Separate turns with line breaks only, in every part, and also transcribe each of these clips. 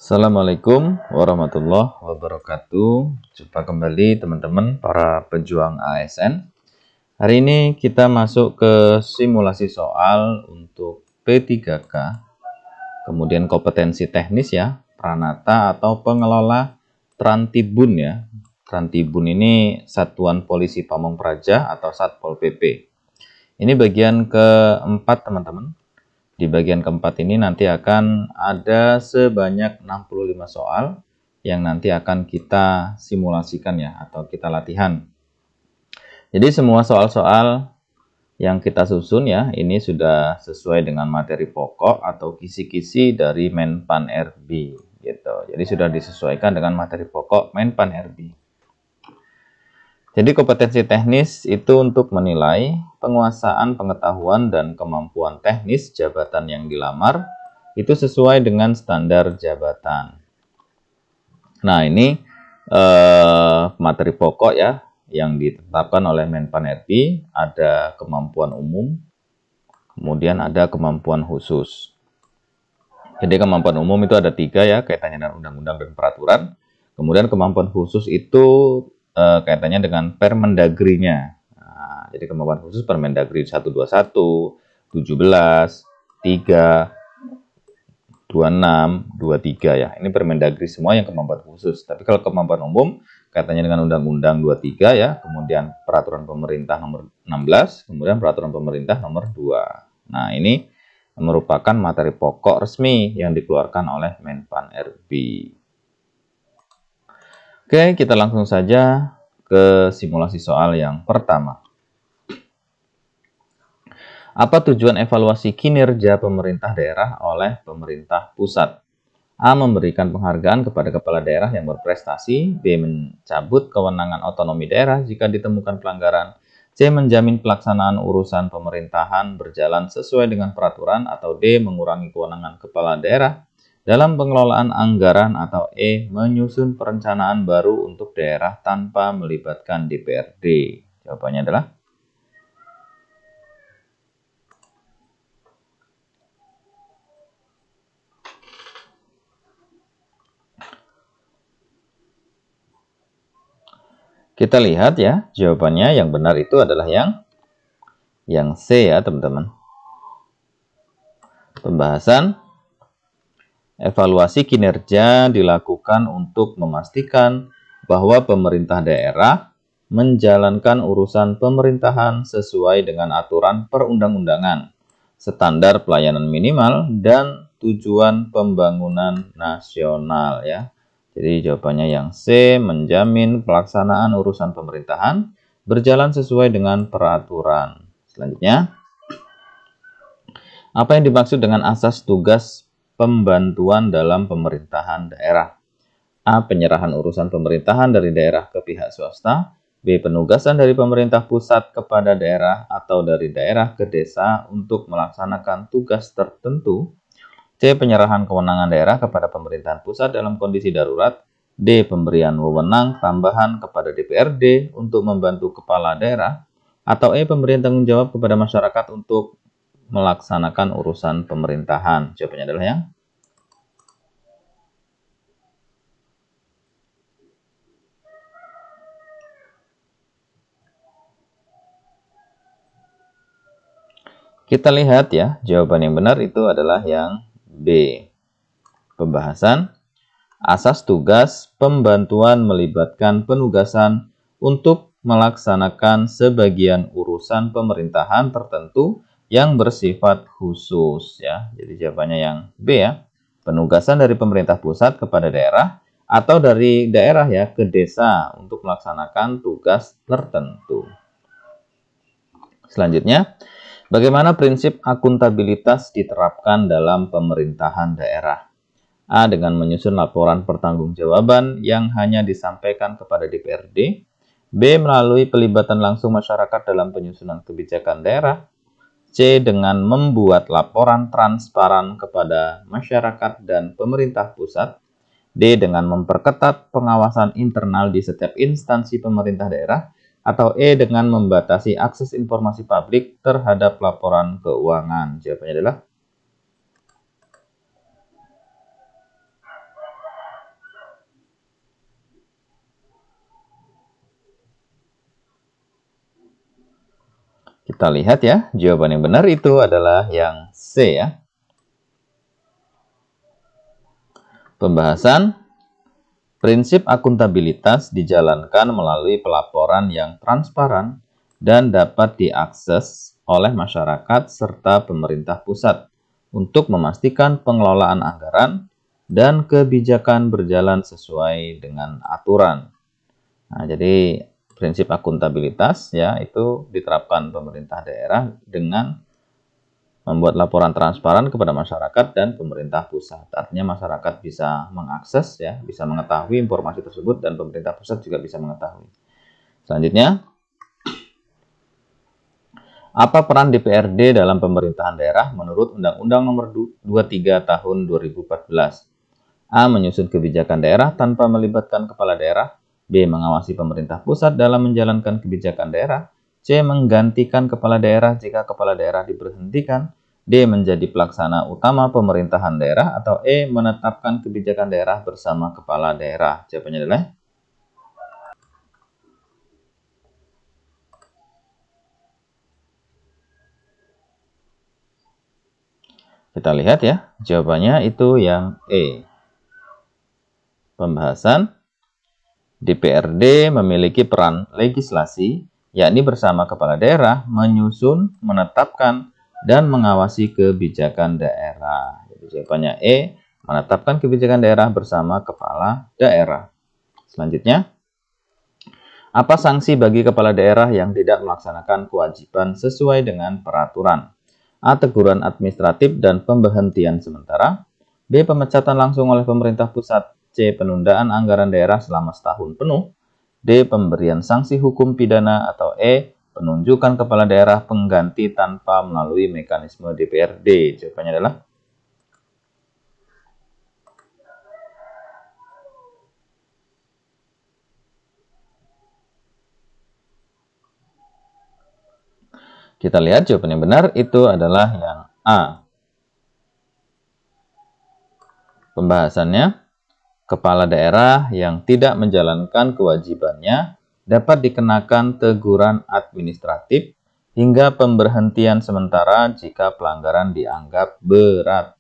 Assalamualaikum warahmatullahi wabarakatuh. Jumpa kembali teman-teman para pejuang ASN. Hari ini kita masuk ke simulasi soal untuk P3K. Kemudian kompetensi teknis ya, Pranata atau pengelola Trantibun ya. Trantibun ini Satuan Polisi Pamong Praja atau Satpol PP. Ini bagian keempat teman-teman. Di bagian keempat ini nanti akan ada sebanyak 65 soal yang nanti akan kita simulasikan ya, atau kita latihan. Jadi semua soal-soal yang kita susun ya, ini sudah sesuai dengan materi pokok atau kisi-kisi dari Menpan RB gitu. Jadi sudah disesuaikan dengan materi pokok Menpan RB. Jadi kompetensi teknis itu untuk menilai penguasaan pengetahuan dan kemampuan teknis jabatan yang dilamar itu sesuai dengan standar jabatan. Nah ini materi pokok ya yang ditetapkan oleh Menpan RB, ada kemampuan umum, kemudian ada kemampuan khusus. Jadi kemampuan umum itu ada 3 ya, kaitannya dengan undang-undang dan peraturan. Kemudian kemampuan khusus itu kaitannya dengan Permendagri-nya. Nah, jadi kemampuan khusus Permendagri 121, 17, 3, 26, 23 ya. Ini Permendagri semua yang kemampuan khusus. Tapi kalau kemampuan umum kaitannya dengan Undang-Undang 23 ya, kemudian Peraturan Pemerintah nomor 16, kemudian Peraturan Pemerintah nomor 2. Nah, ini merupakan materi pokok resmi yang dikeluarkan oleh Menpan RB. Oke, kita langsung saja ke simulasi soal yang pertama. Apa tujuan evaluasi kinerja pemerintah daerah oleh pemerintah pusat? A. Memberikan penghargaan kepada kepala daerah yang berprestasi. B. Mencabut kewenangan otonomi daerah jika ditemukan pelanggaran. C. Menjamin pelaksanaan urusan pemerintahan berjalan sesuai dengan peraturan. Atau D. Mengurangi kewenangan kepala daerah dalam pengelolaan anggaran. Atau E. Menyusun perencanaan baru untuk daerah tanpa melibatkan DPRD. Jawabannya adalah kita lihat ya, jawabannya yang benar itu adalah yang C ya teman-teman. Pembahasan evaluasi kinerja dilakukan untuk memastikan bahwa pemerintah daerah menjalankan urusan pemerintahan sesuai dengan aturan perundang-undangan, standar pelayanan minimal, dan tujuan pembangunan nasional ya. Jadi jawabannya yang C, menjamin pelaksanaan urusan pemerintahan berjalan sesuai dengan peraturan. Selanjutnya, apa yang dimaksud dengan asas tugas pembantuan dalam pemerintahan daerah? A. Penyerahan urusan pemerintahan dari daerah ke pihak swasta. B. Penugasan dari pemerintah pusat kepada daerah atau dari daerah ke desa untuk melaksanakan tugas tertentu. C. Penyerahan kewenangan daerah kepada pemerintahan pusat dalam kondisi darurat. D. Pemberian wewenang tambahan kepada DPRD untuk membantu kepala daerah. Atau E. Pemberian tanggung jawab kepada masyarakat untuk melaksanakan urusan pemerintahan. Jawabannya adalah yang kita lihat ya, jawaban yang benar itu adalah yang B. Pembahasan asas tugas pembantuan melibatkan penugasan untuk melaksanakan sebagian urusan pemerintahan tertentu yang bersifat khusus ya. Jadi jawabannya yang B ya. Penugasan dari pemerintah pusat kepada daerah atau dari daerah ya ke desa untuk melaksanakan tugas tertentu. Selanjutnya, bagaimana prinsip akuntabilitas diterapkan dalam pemerintahan daerah? A. Dengan menyusun laporan pertanggungjawaban yang hanya disampaikan kepada DPRD. B. Melalui pelibatan langsung masyarakat dalam penyusunan kebijakan daerah. C. Dengan membuat laporan transparan kepada masyarakat dan pemerintah pusat. D. Dengan memperketat pengawasan internal di setiap instansi pemerintah daerah. Atau E. Dengan membatasi akses informasi publik terhadap laporan keuangan. Jawabannya adalah Kita lihat ya, jawaban yang benar itu adalah yang C ya. Pembahasan prinsip akuntabilitas dijalankan melalui pelaporan yang transparan dan dapat diakses oleh masyarakat serta pemerintah pusat untuk memastikan pengelolaan anggaran dan kebijakan berjalan sesuai dengan aturan. Nah, jadi prinsip akuntabilitas ya itu diterapkan pemerintah daerah dengan membuat laporan transparan kepada masyarakat dan pemerintah pusat. Artinya masyarakat bisa mengakses ya, bisa mengetahui informasi tersebut dan pemerintah pusat juga bisa mengetahui. Selanjutnya, apa peran DPRD dalam pemerintahan daerah menurut Undang-Undang Nomor 23 Tahun 2014? A. Menyusun kebijakan daerah tanpa melibatkan kepala daerah. B. Mengawasi pemerintah pusat dalam menjalankan kebijakan daerah. C. Menggantikan kepala daerah jika kepala daerah diberhentikan. D. Menjadi pelaksana utama pemerintahan daerah. Atau E. Menetapkan kebijakan daerah bersama kepala daerah. Jawabannya adalah kita lihat ya, jawabannya itu yang E. Pembahasan DPRD memiliki peran legislasi, yakni bersama kepala daerah menyusun, menetapkan, dan mengawasi kebijakan daerah. Jadi jawabannya E, menetapkan kebijakan daerah bersama kepala daerah. Selanjutnya, apa sanksi bagi kepala daerah yang tidak melaksanakan kewajiban sesuai dengan peraturan? A. Teguran administratif dan pemberhentian sementara. B. Pemecatan langsung oleh pemerintah pusat. C. Penundaan anggaran daerah selama setahun penuh. D. Pemberian sanksi hukum pidana. Atau E. Penunjukan kepala daerah pengganti tanpa melalui mekanisme DPRD. Jawabannya adalah kita lihat jawaban yang benar itu adalah yang A. Pembahasannya, kepala daerah yang tidak menjalankan kewajibannya dapat dikenakan teguran administratif hingga pemberhentian sementara jika pelanggaran dianggap berat.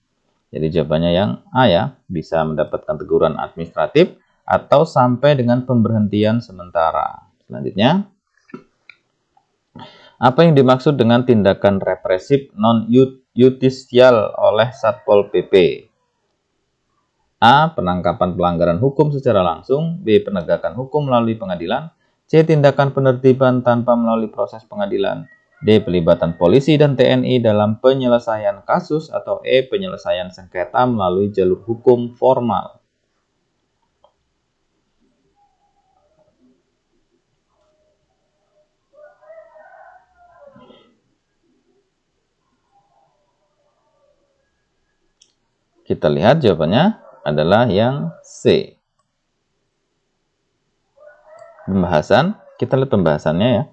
Jadi jawabannya yang A ya, bisa mendapatkan teguran administratif atau sampai dengan pemberhentian sementara. Selanjutnya, apa yang dimaksud dengan tindakan represif non-yudisial oleh Satpol PP? A. Penangkapan pelanggaran hukum secara langsung. B. Penegakan hukum melalui pengadilan. C. Tindakan penertiban tanpa melalui proses pengadilan. D. Pelibatan polisi dan TNI dalam penyelesaian kasus. Atau E. Penyelesaian sengketa melalui jalur hukum formal. Kita lihat jawabannya adalah yang C. Pembahasan, kita lihat pembahasannya ya.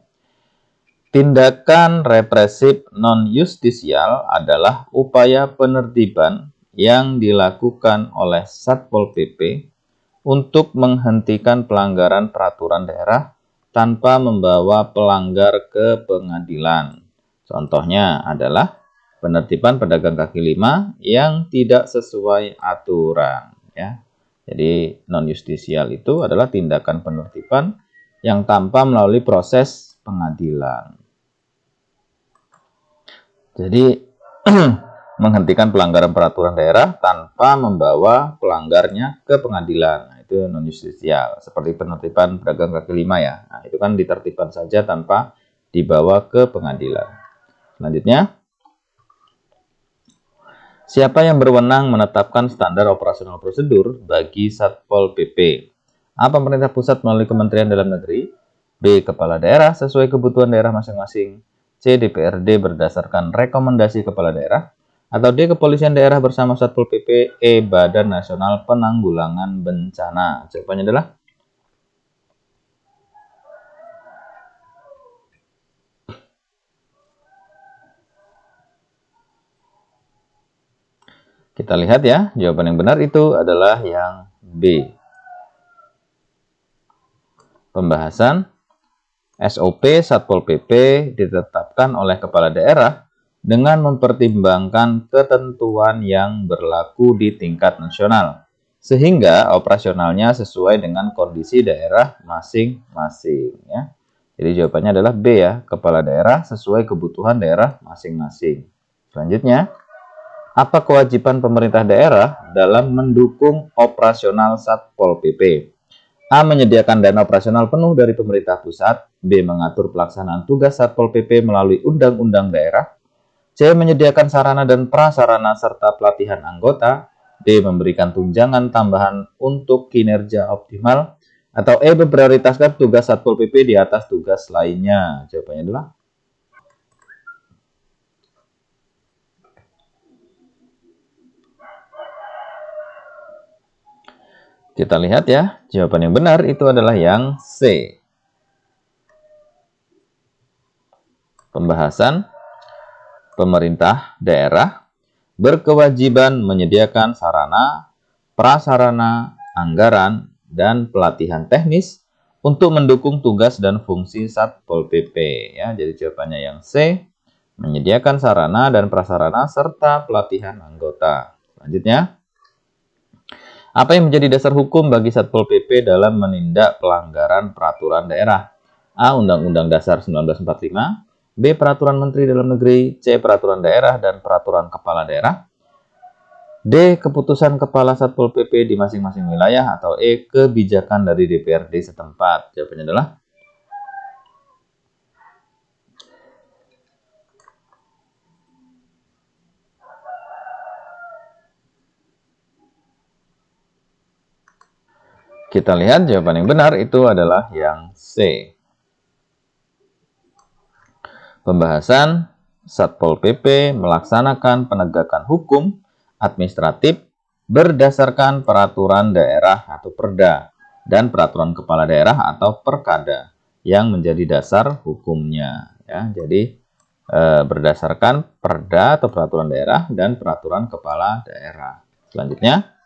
Tindakan represif non-justisial adalah upaya penertiban yang dilakukan oleh Satpol PP untuk menghentikan pelanggaran peraturan daerah tanpa membawa pelanggar ke pengadilan. Contohnya adalah penertiban pedagang kaki lima yang tidak sesuai aturan. Ya. Jadi non-justisial itu adalah tindakan penertiban yang tanpa melalui proses pengadilan. Jadi menghentikan pelanggaran peraturan daerah tanpa membawa pelanggarnya ke pengadilan. Nah, itu non-justisial. Seperti penertiban pedagang kaki lima ya. Nah, itu kan ditertibkan saja tanpa dibawa ke pengadilan. Selanjutnya, siapa yang berwenang menetapkan standar operasional prosedur bagi Satpol PP? A. Pemerintah pusat melalui Kementerian Dalam Negeri. B. Kepala daerah sesuai kebutuhan daerah masing-masing. C. DPRD berdasarkan rekomendasi kepala daerah. Atau D. Kepolisian daerah bersama Satpol PP. E. Badan Nasional Penanggulangan Bencana. Jawabannya adalah kita lihat ya, jawaban yang benar itu adalah yang B. Pembahasan SOP Satpol PP ditetapkan oleh kepala daerah dengan mempertimbangkan ketentuan yang berlaku di tingkat nasional, sehingga operasionalnya sesuai dengan kondisi daerah masing-masing. Ya. Jadi jawabannya adalah B ya, kepala daerah sesuai kebutuhan daerah masing-masing. Selanjutnya, apa kewajiban pemerintah daerah dalam mendukung operasional Satpol PP? A. Menyediakan dana operasional penuh dari pemerintah pusat. B. Mengatur pelaksanaan tugas Satpol PP melalui undang-undang daerah. C. Menyediakan sarana dan prasarana serta pelatihan anggota. D. Memberikan tunjangan tambahan untuk kinerja optimal. Atau E. Memprioritaskan tugas Satpol PP di atas tugas lainnya. Jawabannya adalah kita lihat ya, jawaban yang benar itu adalah yang C. Pembahasan pemerintah daerah berkewajiban menyediakan sarana, prasarana, anggaran, dan pelatihan teknis untuk mendukung tugas dan fungsi Satpol PP. Ya, jadi jawabannya yang C, menyediakan sarana dan prasarana serta pelatihan anggota. Selanjutnya, apa yang menjadi dasar hukum bagi Satpol PP dalam menindak pelanggaran peraturan daerah? A. Undang-Undang Dasar 1945, B. Peraturan Menteri Dalam Negeri, C. Peraturan daerah dan peraturan kepala daerah, D. Keputusan kepala Satpol PP di masing-masing wilayah, atau E. Kebijakan dari DPRD setempat. Jawabannya adalah kita lihat jawaban yang benar itu adalah yang C. Pembahasan Satpol PP melaksanakan penegakan hukum administratif berdasarkan peraturan daerah atau Perda dan peraturan kepala daerah atau Perkada yang menjadi dasar hukumnya. Ya, jadi berdasarkan Perda atau peraturan daerah dan peraturan kepala daerah. Selanjutnya,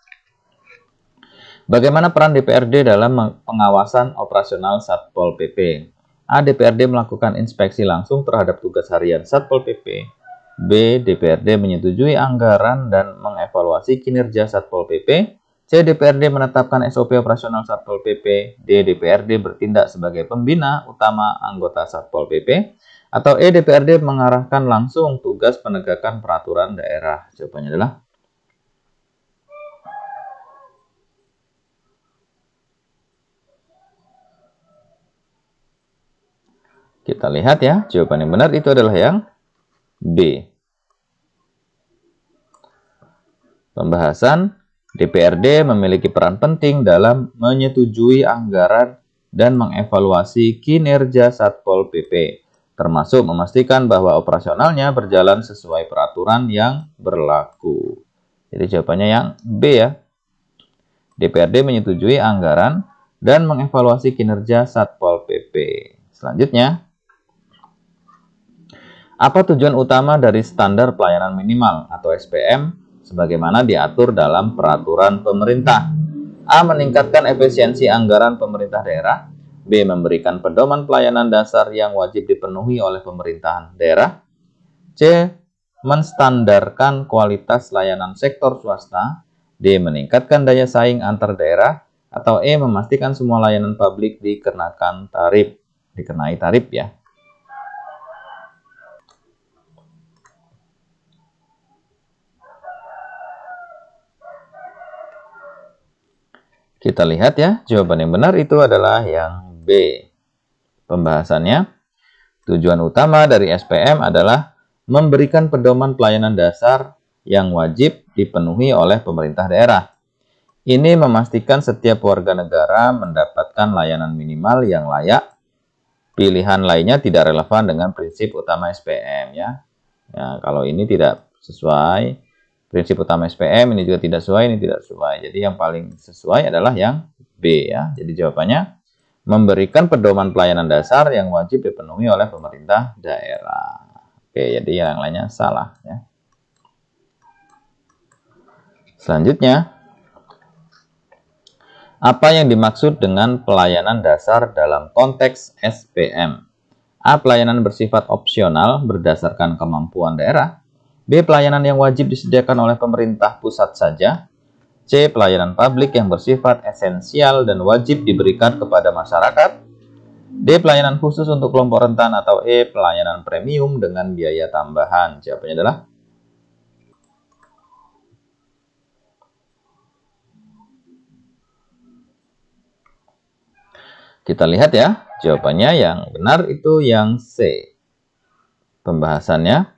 bagaimana peran DPRD dalam pengawasan operasional Satpol PP? A. DPRD melakukan inspeksi langsung terhadap tugas harian Satpol PP. B. DPRD menyetujui anggaran dan mengevaluasi kinerja Satpol PP. C. DPRD menetapkan SOP operasional Satpol PP. D. DPRD bertindak sebagai pembina utama anggota Satpol PP. Atau E. DPRD mengarahkan langsung tugas penegakan peraturan daerah. Jawabannya adalah kita lihat ya, jawaban yang benar itu adalah yang B. Pembahasan DPRD memiliki peran penting dalam menyetujui anggaran dan mengevaluasi kinerja Satpol PP, termasuk memastikan bahwa operasionalnya berjalan sesuai peraturan yang berlaku. Jadi jawabannya yang B ya. DPRD menyetujui anggaran dan mengevaluasi kinerja Satpol PP. Selanjutnya, apa tujuan utama dari standar pelayanan minimal atau SPM sebagaimana diatur dalam peraturan pemerintah? A. Meningkatkan efisiensi anggaran pemerintah daerah. B. Memberikan pedoman pelayanan dasar yang wajib dipenuhi oleh pemerintahan daerah. C. Menstandarkan kualitas layanan sektor swasta. D. Meningkatkan daya saing antar daerah. Atau E. Memastikan semua layanan publik dikenai tarif ya. Kita lihat ya, jawaban yang benar itu adalah yang B. Pembahasannya, tujuan utama dari SPM adalah memberikan pedoman pelayanan dasar yang wajib dipenuhi oleh pemerintah daerah. Ini memastikan setiap warga negara mendapatkan layanan minimal yang layak. Pilihan lainnya tidak relevan dengan prinsip utama SPM ya. Ya, kalau ini tidak sesuai prinsip utama SPM, ini juga tidak sesuai, ini tidak sesuai. Jadi yang paling sesuai adalah yang B ya. Jadi jawabannya memberikan pedoman pelayanan dasar yang wajib dipenuhi oleh pemerintah daerah. Oke, jadi yang lainnya salah ya. Selanjutnya, Apa yang dimaksud dengan pelayanan dasar dalam konteks SPM? A. Pelayanan bersifat opsional berdasarkan kemampuan daerah. B. Pelayanan yang wajib disediakan oleh pemerintah pusat saja. C. Pelayanan publik yang bersifat esensial dan wajib diberikan kepada masyarakat. D. Pelayanan khusus untuk kelompok rentan. Atau E. Pelayanan premium dengan biaya tambahan. Jawabannya adalah kita lihat ya, jawabannya yang benar itu yang C. Pembahasannya,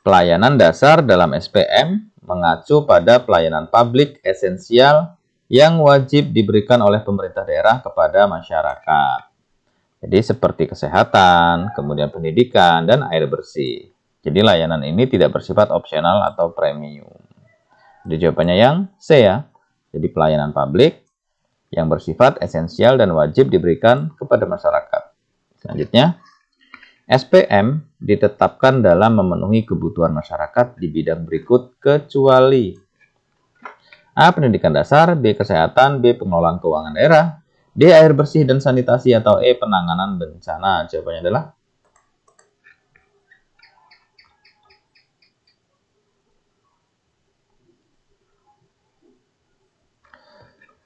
pelayanan dasar dalam SPM mengacu pada pelayanan publik esensial yang wajib diberikan oleh pemerintah daerah kepada masyarakat. Jadi seperti kesehatan, kemudian pendidikan, dan air bersih. Jadi layanan ini tidak bersifat opsional atau premium. Jadi jawabannya yang C ya. Jadi pelayanan publik yang bersifat esensial dan wajib diberikan kepada masyarakat. Selanjutnya, SPM ditetapkan dalam memenuhi kebutuhan masyarakat di bidang berikut kecuali A. Pendidikan dasar, B. Kesehatan, B. Pengelolaan keuangan daerah, D. Air bersih dan sanitasi, atau E. Penanganan bencana. Jawabannya adalah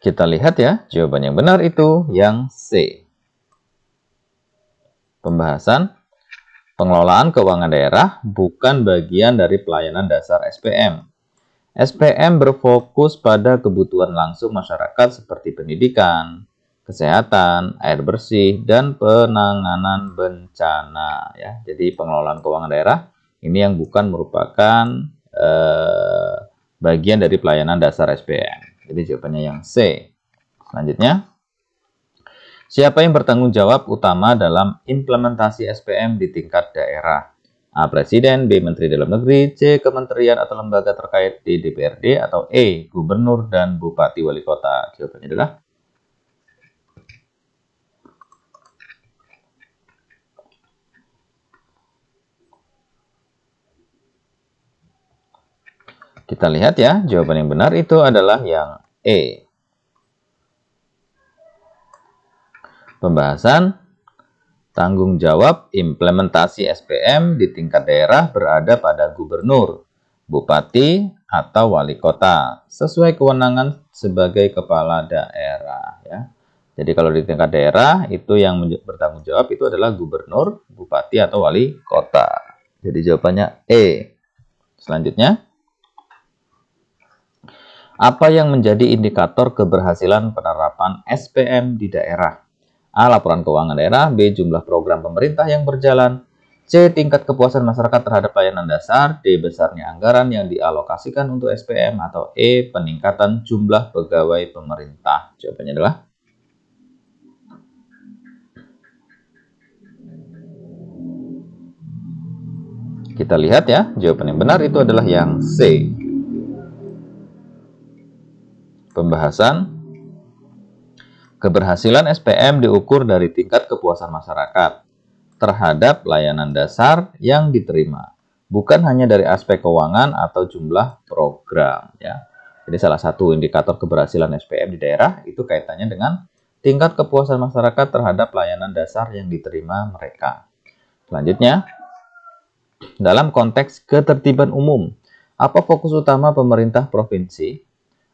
kita lihat ya, jawaban yang benar itu yang C. Pembahasan, pengelolaan keuangan daerah bukan bagian dari pelayanan dasar SPM. SPM berfokus pada kebutuhan langsung masyarakat seperti pendidikan, kesehatan, air bersih, dan penanganan bencana. Ya, jadi pengelolaan keuangan daerah ini yang bukan merupakan bagian dari pelayanan dasar SPM. Jadi jawabannya yang C. Selanjutnya, siapa yang bertanggung jawab utama dalam implementasi SPM di tingkat daerah? A. Presiden, B. Menteri Dalam Negeri, C. Kementerian atau lembaga terkait, D. DPRD, atau E. Gubernur dan Bupati Wali Kota. Jawabannya adalah kita lihat ya, jawaban yang benar itu adalah yang E. Pembahasan, tanggung jawab implementasi SPM di tingkat daerah berada pada gubernur, bupati, atau wali kota, sesuai kewenangan sebagai kepala daerah. Ya. Jadi kalau di tingkat daerah, itu yang bertanggung jawab itu adalah gubernur, bupati, atau wali kota. Jadi jawabannya E. Selanjutnya, apa yang menjadi indikator keberhasilan penerapan SPM di daerah? A. Laporan keuangan daerah, B. Jumlah program pemerintah yang berjalan, C. Tingkat kepuasan masyarakat terhadap pelayanan dasar, D. Besarnya anggaran yang dialokasikan untuk SPM, atau E. Peningkatan jumlah pegawai pemerintah. Jawabannya adalah kita lihat ya, jawaban yang benar itu adalah yang C. Pembahasan, keberhasilan SPM diukur dari tingkat kepuasan masyarakat terhadap layanan dasar yang diterima, bukan hanya dari aspek keuangan atau jumlah program. Ya. Jadi salah satu indikator keberhasilan SPM di daerah itu kaitannya dengan tingkat kepuasan masyarakat terhadap layanan dasar yang diterima mereka. Selanjutnya, dalam konteks ketertiban umum, apa fokus utama pemerintah provinsi?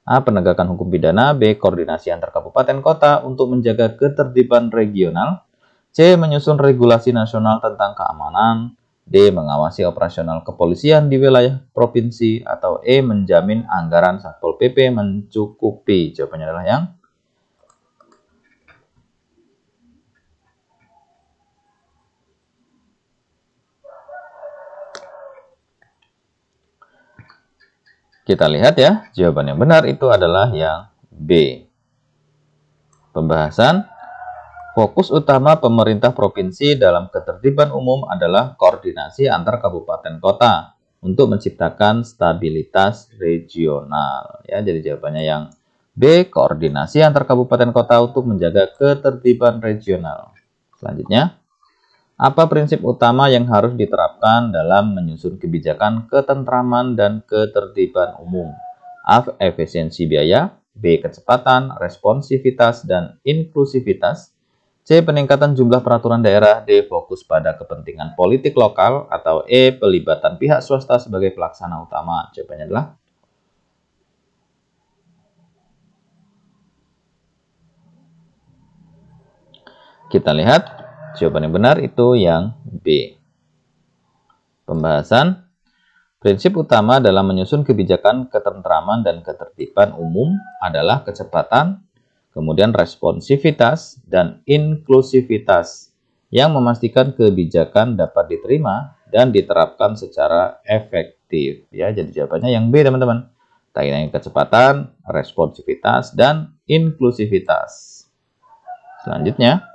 A. Penegakan hukum pidana, B. Koordinasi antar kabupaten kota untuk menjaga ketertiban regional, C. Menyusun regulasi nasional tentang keamanan, D. Mengawasi operasional kepolisian di wilayah provinsi, atau E. Menjamin anggaran Satpol PP mencukupi. Jawabannya adalah yang kita lihat ya, jawaban yang benar itu adalah yang B. Pembahasan, fokus utama pemerintah provinsi dalam ketertiban umum adalah koordinasi antar kabupaten kota untuk menciptakan stabilitas regional. Ya, jadi jawabannya yang B. Koordinasi antar kabupaten kota untuk menjaga ketertiban regional. Selanjutnya, apa prinsip utama yang harus diterapkan dalam menyusun kebijakan ketentraman dan ketertiban umum? A. Efisiensi biaya, B. Kecepatan, responsivitas, dan inklusivitas. C. Peningkatan jumlah peraturan daerah. D. Fokus pada kepentingan politik lokal. Atau E. Pelibatan pihak swasta sebagai pelaksana utama. Jawabannya adalah kita lihat jawaban yang benar itu yang B. Pembahasan. Prinsip utama dalam menyusun kebijakan ketentraman dan ketertiban umum adalah kecepatan, kemudian responsivitas, dan inklusivitas yang memastikan kebijakan dapat diterima dan diterapkan secara efektif. Ya, jadi jawabannya yang B, teman-teman. Tadi kecepatan, responsivitas, dan inklusivitas. Selanjutnya,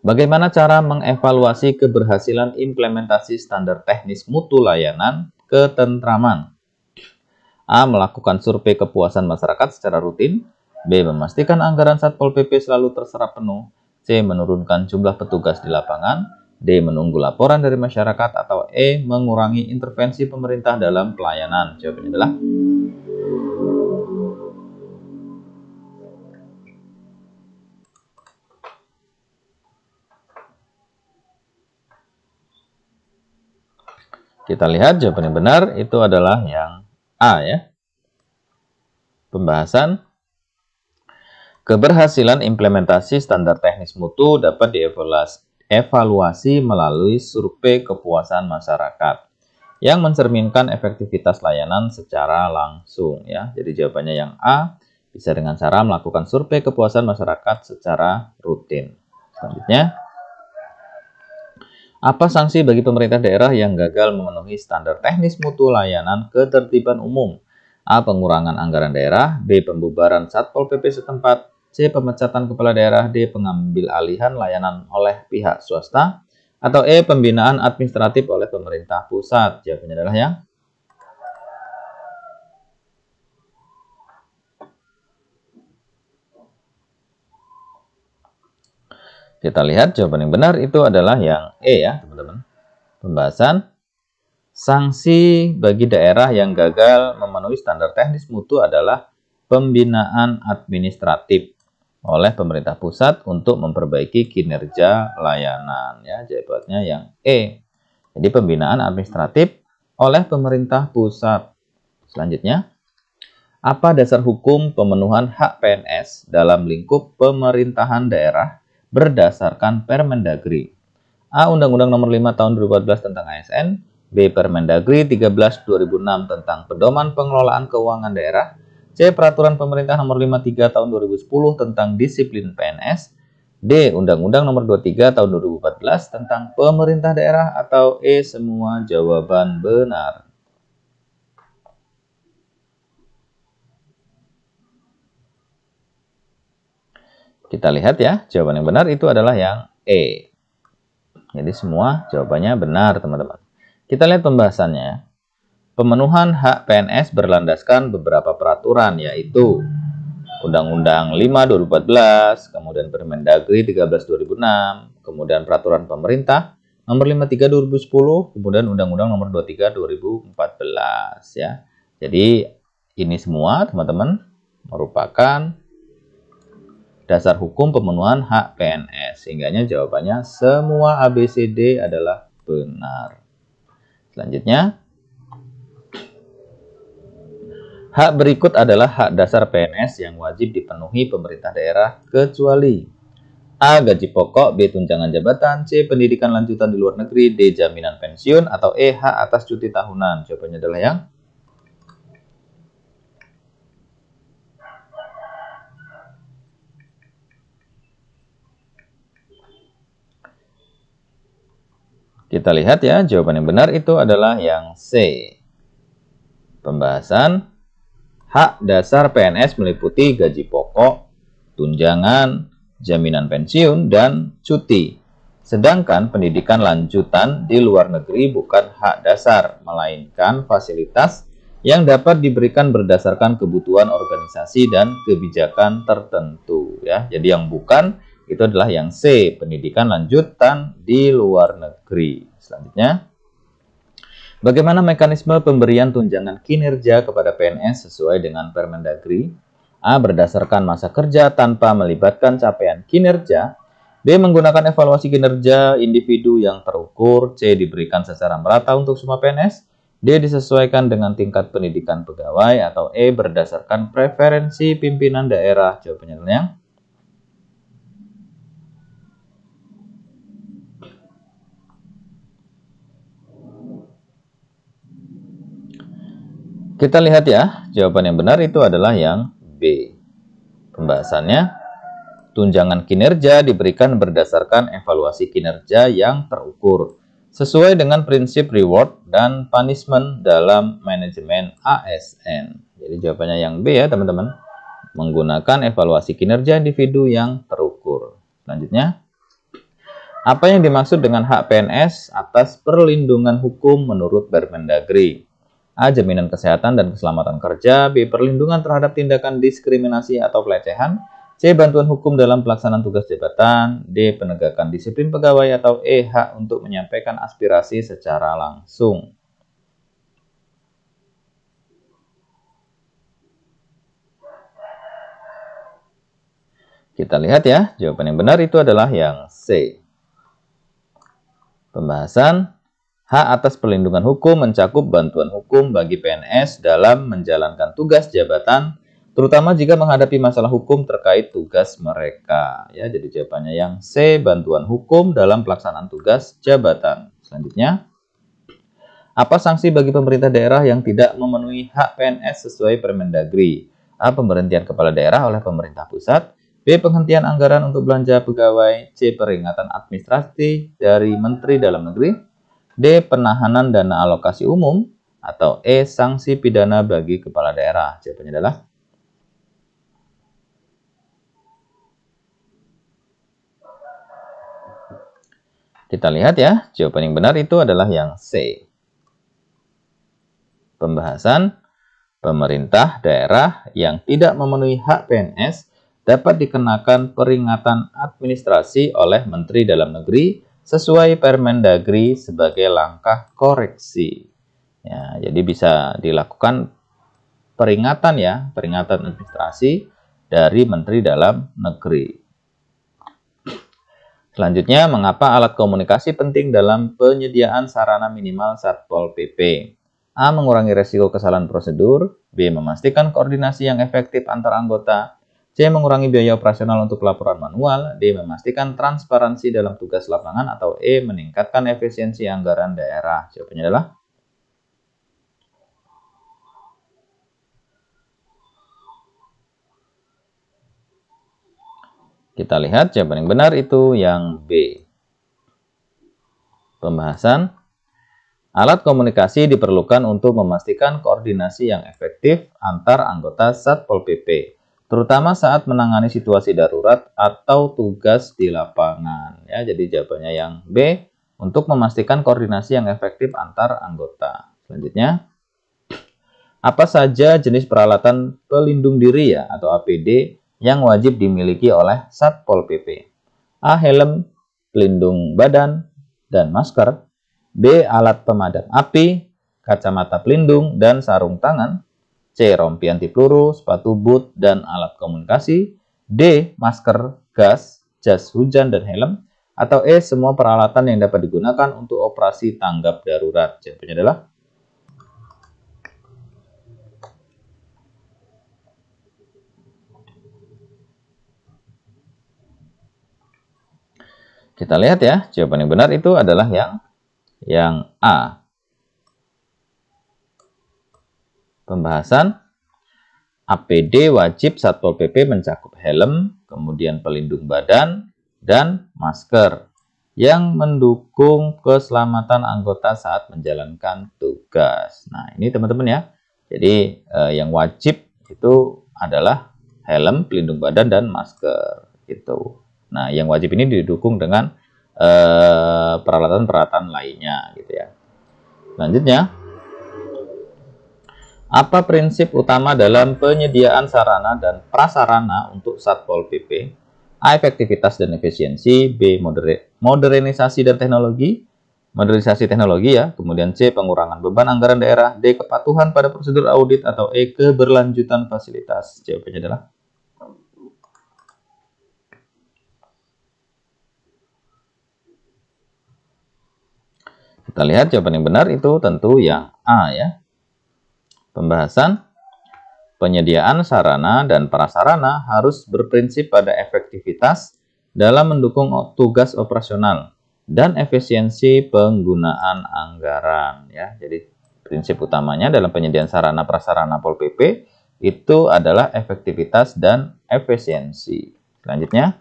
bagaimana cara mengevaluasi keberhasilan implementasi standar teknis mutu layanan ketentraman? A. Melakukan survei kepuasan masyarakat secara rutin. B. Memastikan anggaran Satpol PP selalu terserap penuh. C. Menurunkan jumlah petugas di lapangan. D. Menunggu laporan dari masyarakat. Atau E. Mengurangi intervensi pemerintah dalam pelayanan. Jawabannya adalah kita lihat jawaban yang benar itu adalah yang A ya. Pembahasan. Keberhasilan implementasi standar teknis mutu dapat dievaluasi melalui survei kepuasan masyarakat yang mencerminkan efektivitas layanan secara langsung ya. Jadi jawabannya yang A, bisa dengan cara melakukan survei kepuasan masyarakat secara rutin. Selanjutnya, apa sanksi bagi pemerintah daerah yang gagal memenuhi standar teknis mutu layanan ketertiban umum? A. Pengurangan anggaran daerah. B. Pembubaran Satpol PP setempat. C. Pemecatan kepala daerah. D. Pengambil alihan layanan oleh pihak swasta. Atau E. Pembinaan administratif oleh pemerintah pusat. Jawabannya adalah yang kita lihat jawaban yang benar itu adalah yang E ya teman-teman. Pembahasan. Sanksi bagi daerah yang gagal memenuhi standar teknis mutu adalah pembinaan administratif oleh pemerintah pusat untuk memperbaiki kinerja layanan. Ya, jawabannya yang E. Jadi pembinaan administratif oleh pemerintah pusat. Selanjutnya, apa dasar hukum pemenuhan hak PNS dalam lingkup pemerintahan daerah berdasarkan Permendagri? A. Undang-Undang Nomor 5 Tahun 2014 tentang ASN. B. Permendagri 13/2006 tentang Pedoman Pengelolaan Keuangan Daerah. C. Peraturan Pemerintah Nomor 53 Tahun 2010 tentang Disiplin PNS. D. Undang-Undang Nomor 23 Tahun 2014 tentang Pemerintah Daerah. Atau E. Semua jawaban benar. Kita lihat ya, jawaban yang benar itu adalah yang E. Jadi semua jawabannya benar teman-teman. Kita lihat pembahasannya. Pemenuhan hak PNS berlandaskan beberapa peraturan, yaitu Undang-Undang 5/2014, kemudian Permendagri 13/2006, kemudian Peraturan Pemerintah Nomor 53/2010, kemudian Undang-Undang Nomor 23/2014 ya. Jadi ini semua teman-teman merupakan dasar hukum pemenuhan hak PNS. Sehingganya jawabannya semua ABCD adalah benar. Selanjutnya, hak berikut adalah hak dasar PNS yang wajib dipenuhi pemerintah daerah kecuali A. Gaji pokok, B. Tunjangan jabatan, C. Pendidikan lanjutan di luar negeri, D. Jaminan pensiun, atau E. Hak atas cuti tahunan. Jawabannya adalah yang kita lihat ya, jawaban yang benar itu adalah yang C. Pembahasan. Hak dasar PNS meliputi gaji pokok, tunjangan, jaminan pensiun, dan cuti. Sedangkan pendidikan lanjutan di luar negeri bukan hak dasar, melainkan fasilitas yang dapat diberikan berdasarkan kebutuhan organisasi dan kebijakan tertentu. Ya, jadi yang bukan itu adalah yang C, pendidikan lanjutan di luar negeri. Selanjutnya, Bagaimana mekanisme pemberian tunjangan kinerja kepada PNS sesuai dengan Permendagri? A. Berdasarkan masa kerja tanpa melibatkan capaian kinerja. B. Menggunakan evaluasi kinerja individu yang terukur. C. Diberikan secara merata untuk semua PNS. D. Disesuaikan dengan tingkat pendidikan pegawai. Atau E. Berdasarkan preferensi pimpinan daerah. Jawabannya adalah yang kita lihat ya, jawaban yang benar itu adalah yang B. Pembahasannya, tunjangan kinerja diberikan berdasarkan evaluasi kinerja yang terukur, sesuai dengan prinsip reward dan punishment dalam manajemen ASN. Jadi jawabannya yang B ya teman-teman, menggunakan evaluasi kinerja individu yang terukur. Selanjutnya, apa yang dimaksud dengan hak PNS atas perlindungan hukum menurut Permendagri? A. Jaminan kesehatan dan keselamatan kerja. B. Perlindungan terhadap tindakan diskriminasi atau pelecehan. C. Bantuan hukum dalam pelaksanaan tugas jabatan. D. Penegakan disiplin pegawai. Atau E. Hak untuk menyampaikan aspirasi secara langsung. Kita lihat ya, jawaban yang benar itu adalah yang C. Pembahasan, hak atas perlindungan hukum mencakup bantuan hukum bagi PNS dalam menjalankan tugas jabatan, terutama jika menghadapi masalah hukum terkait tugas mereka. Ya, jadi jawabannya yang C, bantuan hukum dalam pelaksanaan tugas jabatan. Selanjutnya, apa sanksi bagi pemerintah daerah yang tidak memenuhi hak PNS sesuai Permendagri? A. Pemberhentian kepala daerah oleh pemerintah pusat. B. Penghentian anggaran untuk belanja pegawai. C. Peringatan administrasi dari Menteri Dalam Negeri. D. Penahanan dana alokasi umum. Atau E. Sanksi pidana bagi kepala daerah. Jawabannya adalah kita lihat ya, jawaban yang benar itu adalah yang C. Pembahasan, pemerintah daerah yang tidak memenuhi hak PNS dapat dikenakan peringatan administrasi oleh Menteri Dalam Negeri sesuai Permendagri sebagai langkah koreksi. Ya, jadi bisa dilakukan peringatan ya, peringatan administrasi dari Menteri Dalam Negeri. Selanjutnya, mengapa alat komunikasi penting dalam penyediaan sarana minimal Satpol PP? A. Mengurangi resiko kesalahan prosedur. B. Memastikan koordinasi yang efektif antar anggota. C. Mengurangi biaya operasional untuk pelaporan manual. D. Memastikan transparansi dalam tugas lapangan. Atau E. Meningkatkan efisiensi anggaran daerah. Jawabannya adalah kita lihat jawaban yang benar itu yang B. Pembahasan, alat komunikasi diperlukan untuk memastikan koordinasi yang efektif antar anggota Satpol PP, terutama saat menangani situasi darurat atau tugas di lapangan. Ya, jadi jawabannya yang B, untuk memastikan koordinasi yang efektif antar anggota. Selanjutnya, apa saja jenis peralatan pelindung diri ya atau APD yang wajib dimiliki oleh Satpol PP? A. Helm, pelindung badan, dan masker. B. Alat pemadam api, kacamata pelindung, dan sarung tangan. C. Rompi anti peluru, sepatu boot, dan alat komunikasi. D. Masker, gas, jas hujan, dan helm. Atau E. Semua peralatan yang dapat digunakan untuk operasi tanggap darurat. Jawabannya adalah kita lihat ya, jawaban yang benar itu adalah yang A. Pembahasan, APD wajib Satpol PP mencakup helm, kemudian pelindung badan, dan masker yang mendukung keselamatan anggota saat menjalankan tugas. Nah, ini teman-teman ya. Jadi, yang wajib itu adalah helm, pelindung badan, dan masker. Gitu. Nah, yang wajib ini didukung dengan peralatan-peralatan lainnya, gitu ya. Selanjutnya, apa prinsip utama dalam penyediaan sarana dan prasarana untuk Satpol PP? A. Efektivitas dan efisiensi. B. Modernisasi dan teknologi. modernisasi teknologi ya, kemudian C, pengurangan beban anggaran daerah, D, kepatuhan pada prosedur audit, atau E, keberlanjutan fasilitas. Jawabannya adalah kita lihat jawaban yang benar itu tentu yang A ya. Pembahasan penyediaan sarana dan prasarana harus berprinsip pada efektivitas dalam mendukung tugas operasional dan efisiensi penggunaan anggaran ya. Jadi prinsip utamanya dalam penyediaan sarana prasarana Pol PP itu adalah efektivitas dan efisiensi. Selanjutnya,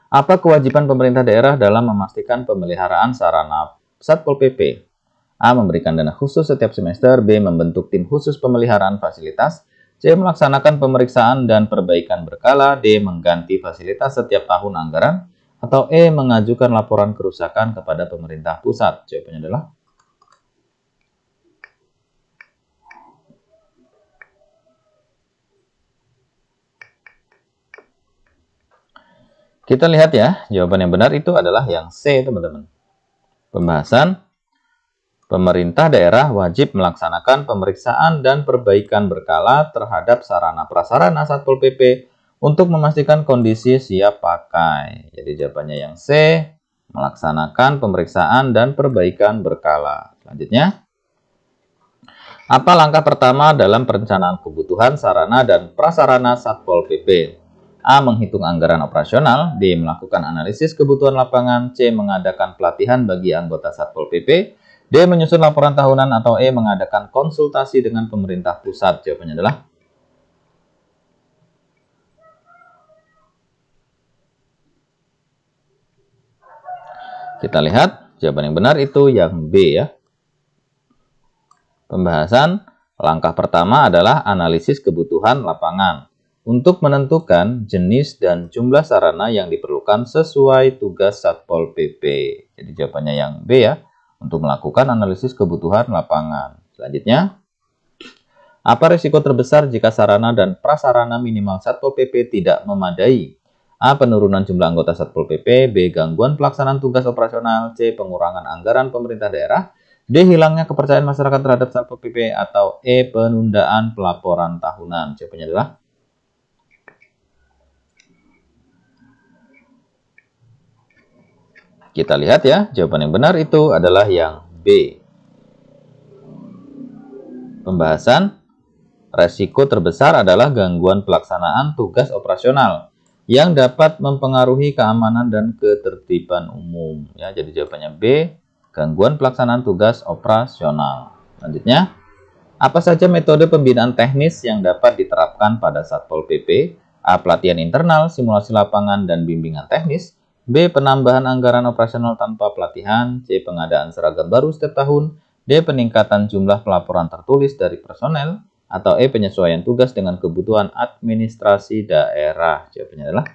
apa kewajiban pemerintah daerah dalam memastikan pemeliharaan sarana Satpol PP? A. Memberikan dana khusus setiap semester. B. Membentuk tim khusus pemeliharaan fasilitas. C. Melaksanakan pemeriksaan dan perbaikan berkala. D. Mengganti fasilitas setiap tahun anggaran. Atau E. Mengajukan laporan kerusakan kepada pemerintah pusat. Jawabannya adalah kita lihat ya, jawaban yang benar itu adalah yang C, teman-teman. Pembahasan pemerintah daerah wajib melaksanakan pemeriksaan dan perbaikan berkala terhadap sarana prasarana Satpol PP untuk memastikan kondisi siap pakai. Jadi jawabannya yang C, melaksanakan pemeriksaan dan perbaikan berkala. Selanjutnya, apa langkah pertama dalam perencanaan kebutuhan sarana dan prasarana Satpol PP? A. Menghitung anggaran operasional. D. Melakukan analisis kebutuhan lapangan. C. Mengadakan pelatihan bagi anggota Satpol PP. D. Menyusun laporan tahunan. Atau E. Mengadakan konsultasi dengan pemerintah pusat. Jawabannya adalah kita lihat jawaban yang benar itu yang B ya. Pembahasan langkah pertama adalah analisis kebutuhan lapangan untuk menentukan jenis dan jumlah sarana yang diperlukan sesuai tugas Satpol PP. Jadi jawabannya yang B ya, untuk melakukan analisis kebutuhan lapangan. Selanjutnya, apa risiko terbesar jika sarana dan prasarana minimal Satpol PP tidak memadai? A. Penurunan jumlah anggota Satpol PP. B. Gangguan pelaksanaan tugas operasional. C. Pengurangan anggaran pemerintah daerah. D. Hilangnya kepercayaan masyarakat terhadap Satpol PP. Atau E. Penundaan pelaporan tahunan. Jawabannya adalah kita lihat ya, jawaban yang benar itu adalah yang B. Pembahasan resiko terbesar adalah gangguan pelaksanaan tugas operasional yang dapat mempengaruhi keamanan dan ketertiban umum. Ya, jadi jawabannya B, gangguan pelaksanaan tugas operasional. Selanjutnya, apa saja metode pembinaan teknis yang dapat diterapkan pada Satpol PP? A. Pelatihan internal, simulasi lapangan, dan bimbingan teknis. B. Penambahan anggaran operasional tanpa pelatihan. C. Pengadaan seragam baru setiap tahun. D. Peningkatan jumlah pelaporan tertulis dari personel. Atau E. Penyesuaian tugas dengan kebutuhan administrasi daerah. Jawabannya adalah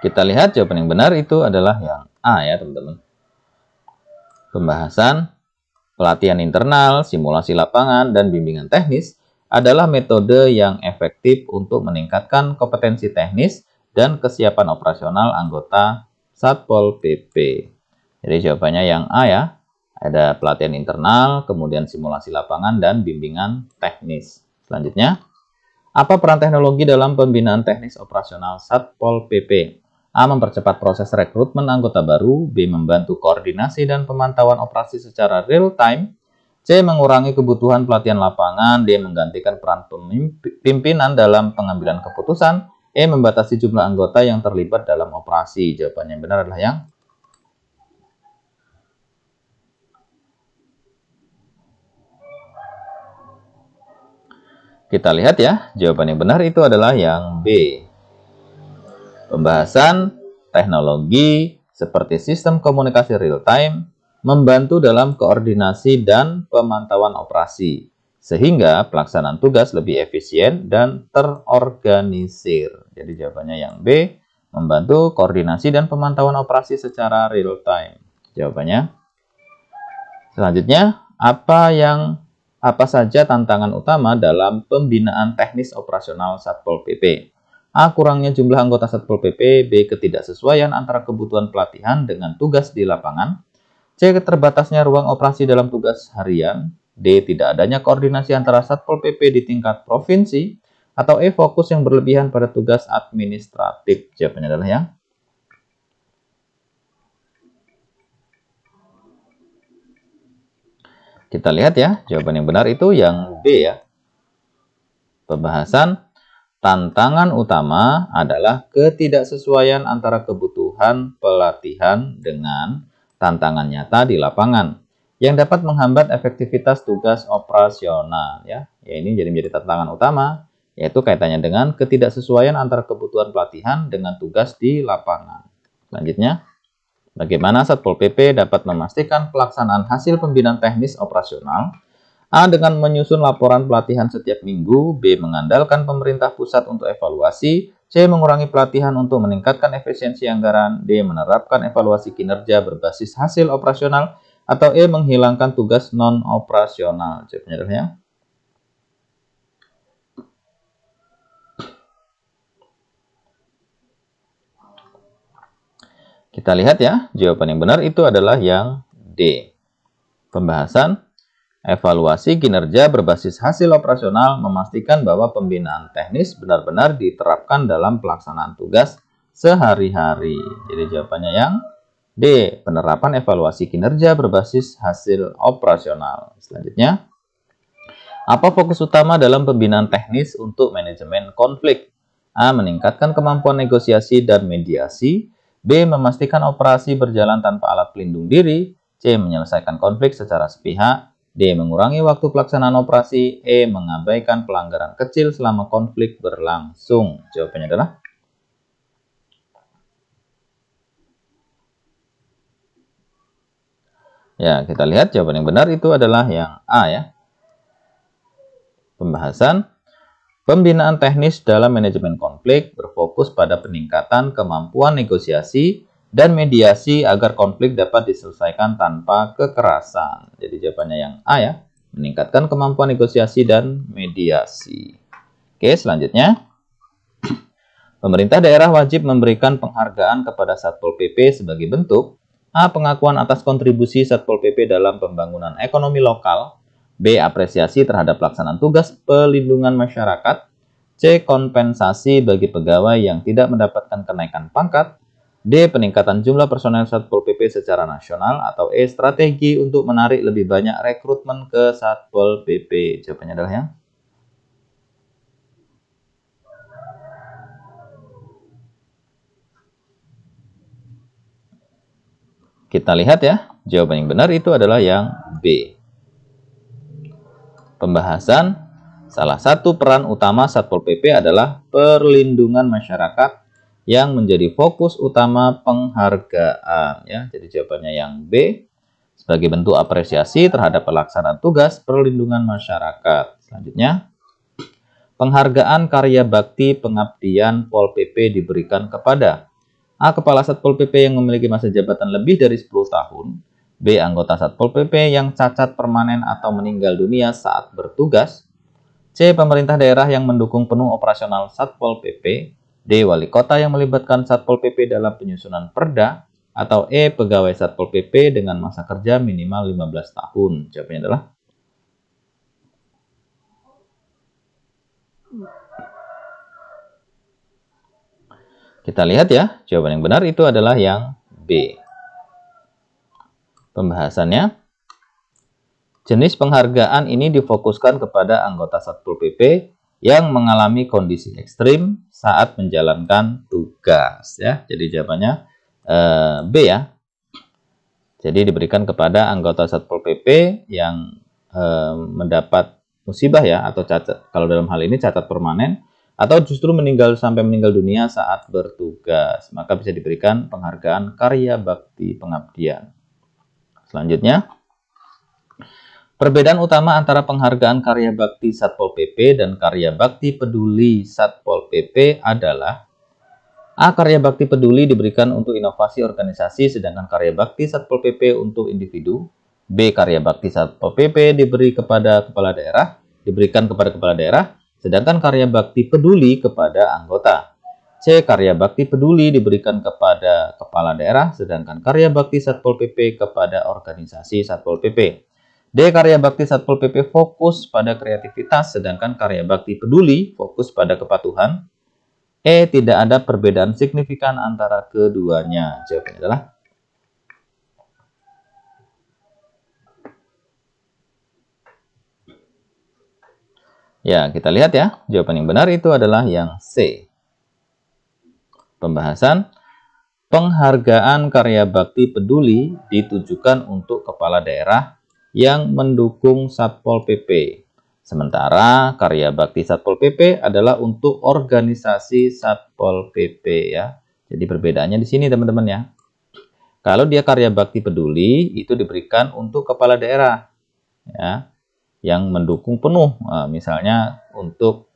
kita lihat jawaban yang benar itu adalah yang A ya teman-teman. Pembahasan pelatihan internal, simulasi lapangan, dan bimbingan teknis adalah metode yang efektif untuk meningkatkan kompetensi teknis dan kesiapan operasional anggota Satpol PP. Jadi jawabannya yang A ya. Ada pelatihan internal, kemudian simulasi lapangan, dan bimbingan teknis. Selanjutnya, apa peran teknologi dalam pembinaan teknis operasional Satpol PP? A. Mempercepat proses rekrutmen anggota baru. B. Membantu koordinasi dan pemantauan operasi secara real time. C. Mengurangi kebutuhan pelatihan lapangan. D. Menggantikan peran pimpinan dalam pengambilan keputusan. E. Membatasi jumlah anggota yang terlibat dalam operasi. Jawabannya yang benar adalah yang kita lihat ya, jawaban yang benar itu adalah yang B. Pembahasan teknologi seperti sistem komunikasi real time membantu dalam koordinasi dan pemantauan operasi, sehingga pelaksanaan tugas lebih efisien dan terorganisir. Jadi jawabannya yang B, membantu koordinasi dan pemantauan operasi secara real time. Jawabannya. Selanjutnya, apa yang Apa saja tantangan utama dalam pembinaan teknis operasional Satpol PP? A. Kurangnya jumlah anggota Satpol PP. B. Ketidaksesuaian antara kebutuhan pelatihan dengan tugas di lapangan. C. Keterbatasnya ruang operasi dalam tugas harian. D. Tidak adanya koordinasi antara Satpol PP di tingkat provinsi. Atau E. Fokus yang berlebihan pada tugas administratif. Jawabannya adalah yang kita lihat ya, jawaban yang benar itu yang B ya. Pembahasan tantangan utama adalah ketidaksesuaian antara kebutuhan pelatihan dengan tantangan nyata di lapangan yang dapat menghambat efektivitas tugas operasional ya. Ya, ini jadi menjadi tantangan utama, yaitu kaitannya dengan ketidaksesuaian antara kebutuhan pelatihan dengan tugas di lapangan. Selanjutnya, bagaimana Satpol PP dapat memastikan pelaksanaan hasil pembinaan teknis operasional? A. Dengan menyusun laporan pelatihan setiap minggu. B. Mengandalkan pemerintah pusat untuk evaluasi. C. Mengurangi pelatihan untuk meningkatkan efisiensi anggaran. D. Menerapkan evaluasi kinerja berbasis hasil operasional. Atau E. Menghilangkan tugas non-operasional. Jawabannya adalah ya. Kita lihat ya, jawaban yang benar itu adalah yang D. Pembahasan evaluasi kinerja berbasis hasil operasional memastikan bahwa pembinaan teknis benar-benar diterapkan dalam pelaksanaan tugas sehari-hari. Jadi jawabannya yang D. Penerapan evaluasi kinerja berbasis hasil operasional. Selanjutnya, apa fokus utama dalam pembinaan teknis untuk manajemen konflik? A. Meningkatkan kemampuan negosiasi dan mediasi. B. Memastikan operasi berjalan tanpa alat pelindung diri. C. Menyelesaikan konflik secara sepihak. D. Mengurangi waktu pelaksanaan operasi. E. Mengabaikan pelanggaran kecil selama konflik berlangsung. Jawabannya adalah ya, kita lihat jawaban yang benar itu adalah yang A ya. Pembahasan pembinaan teknis dalam manajemen konflik berfokus pada peningkatan kemampuan negosiasi dan mediasi agar konflik dapat diselesaikan tanpa kekerasan. Jadi jawabannya yang A ya, meningkatkan kemampuan negosiasi dan mediasi. Oke, selanjutnya. Pemerintah daerah wajib memberikan penghargaan kepada Satpol PP sebagai bentuk A. Pengakuan atas kontribusi Satpol PP dalam pembangunan ekonomi lokal. B. Apresiasi terhadap pelaksanaan tugas pelindungan masyarakat. C. Kompensasi bagi pegawai yang tidak mendapatkan kenaikan pangkat. D. Peningkatan jumlah personel Satpol PP secara nasional. Atau E. Strategi untuk menarik lebih banyak rekrutmen ke Satpol PP. Jawabannya adalah yang kita lihat ya, jawaban yang benar itu adalah yang B. Pembahasan salah satu peran utama Satpol PP adalah perlindungan masyarakat yang menjadi fokus utama penghargaan ya. Jadi jawabannya yang B sebagai bentuk apresiasi terhadap pelaksanaan tugas perlindungan masyarakat. Selanjutnya, penghargaan karya bakti pengabdian Pol PP diberikan kepada A. Kepala Satpol PP yang memiliki masa jabatan lebih dari 10 tahun. B. Anggota Satpol PP yang cacat permanen atau meninggal dunia saat bertugas. C. Pemerintah daerah yang mendukung penuh operasional Satpol PP. D. Wali kota yang melibatkan Satpol PP dalam penyusunan perda. Atau E. Pegawai Satpol PP dengan masa kerja minimal 15 tahun. Jawabannya adalah kita lihat ya, jawaban yang benar itu adalah yang B. Pembahasannya, jenis penghargaan ini difokuskan kepada anggota Satpol PP yang mengalami kondisi ekstrim saat menjalankan tugas ya. Jadi jawabannya B ya. Jadi diberikan kepada anggota Satpol PP yang mendapat musibah ya, atau cacat. Kalau dalam hal ini cacat permanen atau justru sampai meninggal dunia saat bertugas, maka bisa diberikan penghargaan karya bakti pengabdian. Selanjutnya, perbedaan utama antara penghargaan karya bakti Satpol PP dan karya bakti peduli Satpol PP adalah A. Karya bakti peduli diberikan untuk inovasi organisasi, sedangkan karya bakti Satpol PP untuk individu. B. Karya bakti Satpol PP diberikan kepada kepala daerah, sedangkan karya bakti peduli kepada anggota. C. Karya bakti peduli diberikan kepada kepala daerah, sedangkan karya bakti Satpol PP kepada organisasi Satpol PP. D. Karya bakti Satpol PP fokus pada kreativitas, sedangkan karya bakti peduli fokus pada kepatuhan. E. Tidak ada perbedaan signifikan antara keduanya. Jawabannya adalah ya, kita lihat ya. Jawaban yang benar itu adalah yang C. Pembahasan penghargaan karya bakti peduli ditujukan untuk kepala daerah yang mendukung Satpol PP. Sementara karya bakti Satpol PP adalah untuk organisasi Satpol PP ya. Jadi perbedaannya di sini teman-teman ya. Kalau dia karya bakti peduli itu diberikan untuk kepala daerah ya yang mendukung penuh. Nah, misalnya untuk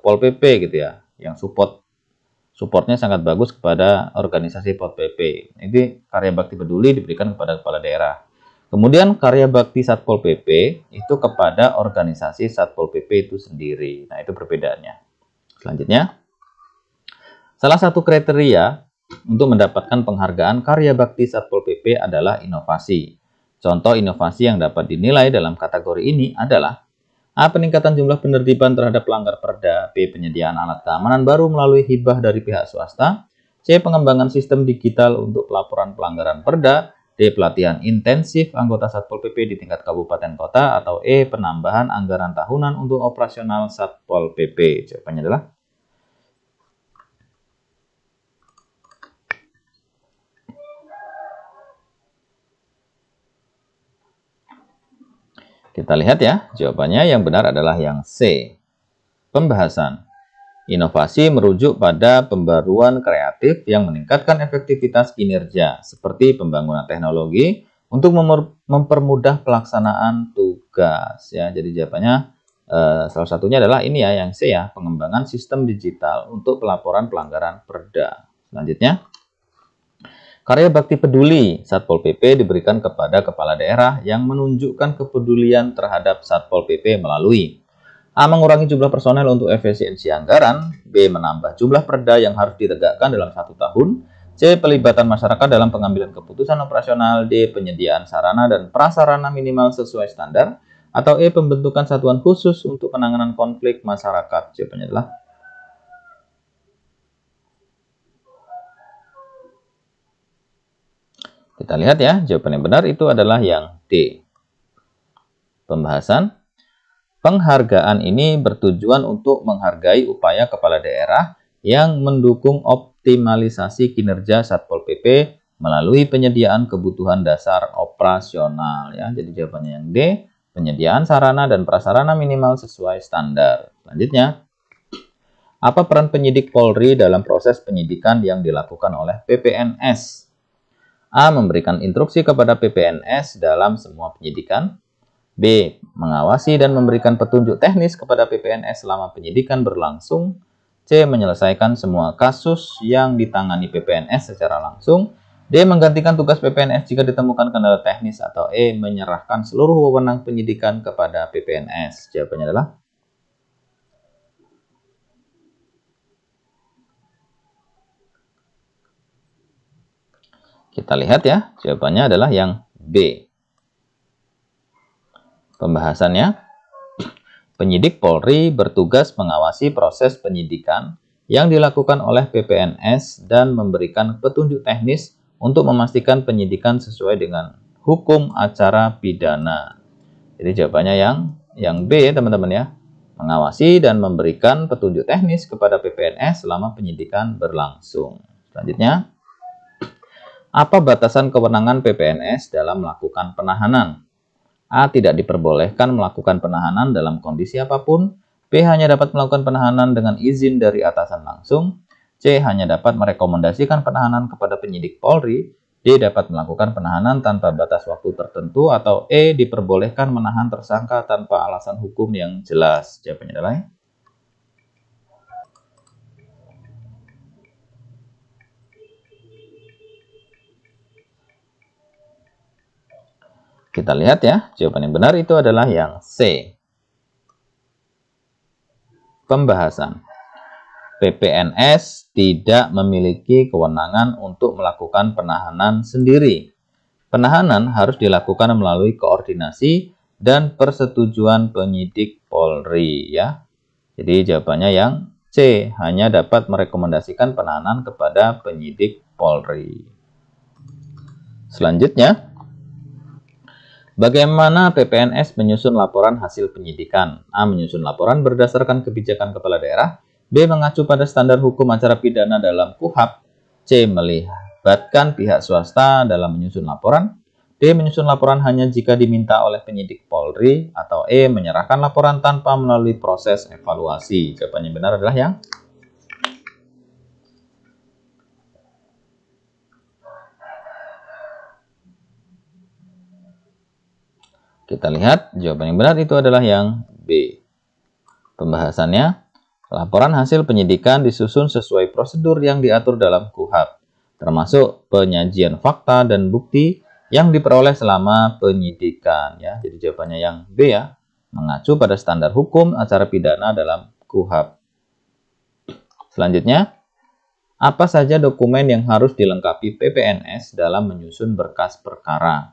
Pol PP gitu ya, yang supportnya sangat bagus kepada organisasi Pol PP. Ini karya bakti peduli diberikan kepada kepala daerah. Kemudian karya bakti Satpol PP itu kepada organisasi Satpol PP itu sendiri. Nah, itu perbedaannya. Selanjutnya, salah satu kriteria untuk mendapatkan penghargaan karya bakti Satpol PP adalah inovasi. Contoh inovasi yang dapat dinilai dalam kategori ini adalah A. Peningkatan jumlah penertiban terhadap pelanggar perda. B. Penyediaan alat keamanan baru melalui hibah dari pihak swasta. C. Pengembangan sistem digital untuk pelaporan pelanggaran perda. D. Pelatihan intensif anggota Satpol PP di tingkat kabupaten kota. Atau E. Penambahan anggaran tahunan untuk operasional Satpol PP. Jawabannya adalah kita lihat ya, jawabannya yang benar adalah yang C. Pembahasan. Inovasi merujuk pada pembaruan kreatif yang meningkatkan efektivitas kinerja, seperti pembangunan teknologi untuk mempermudah pelaksanaan tugas. Ya, jadi jawabannya salah satunya adalah ini ya, yang C ya, pengembangan sistem digital untuk pelaporan pelanggaran perda. Selanjutnya, karya bakti peduli Satpol PP diberikan kepada kepala daerah yang menunjukkan kepedulian terhadap Satpol PP melalui A. Mengurangi jumlah personel untuk efisiensi anggaran. B. Menambah jumlah perda yang harus ditegakkan dalam 1 tahun. C. Pelibatan masyarakat dalam pengambilan keputusan operasional. D. Penyediaan sarana dan prasarana minimal sesuai standar. Atau E. Pembentukan satuan khusus untuk penanganan konflik masyarakat. Jawabannya adalah kita lihat ya, jawaban yang benar itu adalah yang D. Pembahasan. Penghargaan ini bertujuan untuk menghargai upaya kepala daerah yang mendukung optimalisasi kinerja Satpol PP melalui penyediaan kebutuhan dasar operasional ya. Jadi jawabannya yang D, penyediaan sarana dan prasarana minimal sesuai standar. Selanjutnya, apa peran penyidik Polri dalam proses penyidikan yang dilakukan oleh PPNS? A. Memberikan instruksi kepada PPNS dalam semua penyidikan. B. Mengawasi dan memberikan petunjuk teknis kepada PPNS selama penyidikan berlangsung. C. Menyelesaikan semua kasus yang ditangani PPNS secara langsung. D. Menggantikan tugas PPNS jika ditemukan kendala teknis. Atau E. Menyerahkan seluruh wewenang penyidikan kepada PPNS. Jawabannya adalah kita lihat ya, jawabannya adalah yang B. Pembahasannya, penyidik Polri bertugas mengawasi proses penyidikan yang dilakukan oleh PPNS dan memberikan petunjuk teknis untuk memastikan penyidikan sesuai dengan hukum acara pidana. Jadi jawabannya yang B teman-teman ya. Mengawasi dan memberikan petunjuk teknis kepada PPNS selama penyidikan berlangsung. Selanjutnya, apa batasan kewenangan PPNS dalam melakukan penahanan? A. Tidak diperbolehkan melakukan penahanan dalam kondisi apapun. B. Hanya dapat melakukan penahanan dengan izin dari atasan langsung. C. Hanya dapat merekomendasikan penahanan kepada penyidik Polri. D. Dapat melakukan penahanan tanpa batas waktu tertentu. Atau E. Diperbolehkan menahan tersangka tanpa alasan hukum yang jelas. Jawabannya adalah Kita lihat ya, jawaban yang benar itu adalah yang C. Pembahasan. PPNS tidak memiliki kewenangan untuk melakukan penahanan sendiri. Penahanan harus dilakukan melalui koordinasi dan persetujuan penyidik Polri ya. Jadi jawabannya yang C, hanya dapat merekomendasikan penahanan kepada penyidik Polri. Selanjutnya, bagaimana PPNS menyusun laporan hasil penyidikan? A. Menyusun laporan berdasarkan kebijakan kepala daerah. B. Mengacu pada standar hukum acara pidana dalam KUHP. C. Melibatkan pihak swasta dalam menyusun laporan. D. Menyusun laporan hanya jika diminta oleh penyidik Polri. Atau E. Menyerahkan laporan tanpa melalui proses evaluasi. Jawaban yang benar adalah yang kita lihat, jawaban yang benar itu adalah yang B. Pembahasannya, laporan hasil penyidikan disusun sesuai prosedur yang diatur dalam KUHP, termasuk penyajian fakta dan bukti yang diperoleh selama penyidikan. Ya, jadi jawabannya yang B ya, mengacu pada standar hukum acara pidana dalam KUHP. Selanjutnya, apa saja dokumen yang harus dilengkapi PPNS dalam menyusun berkas perkara?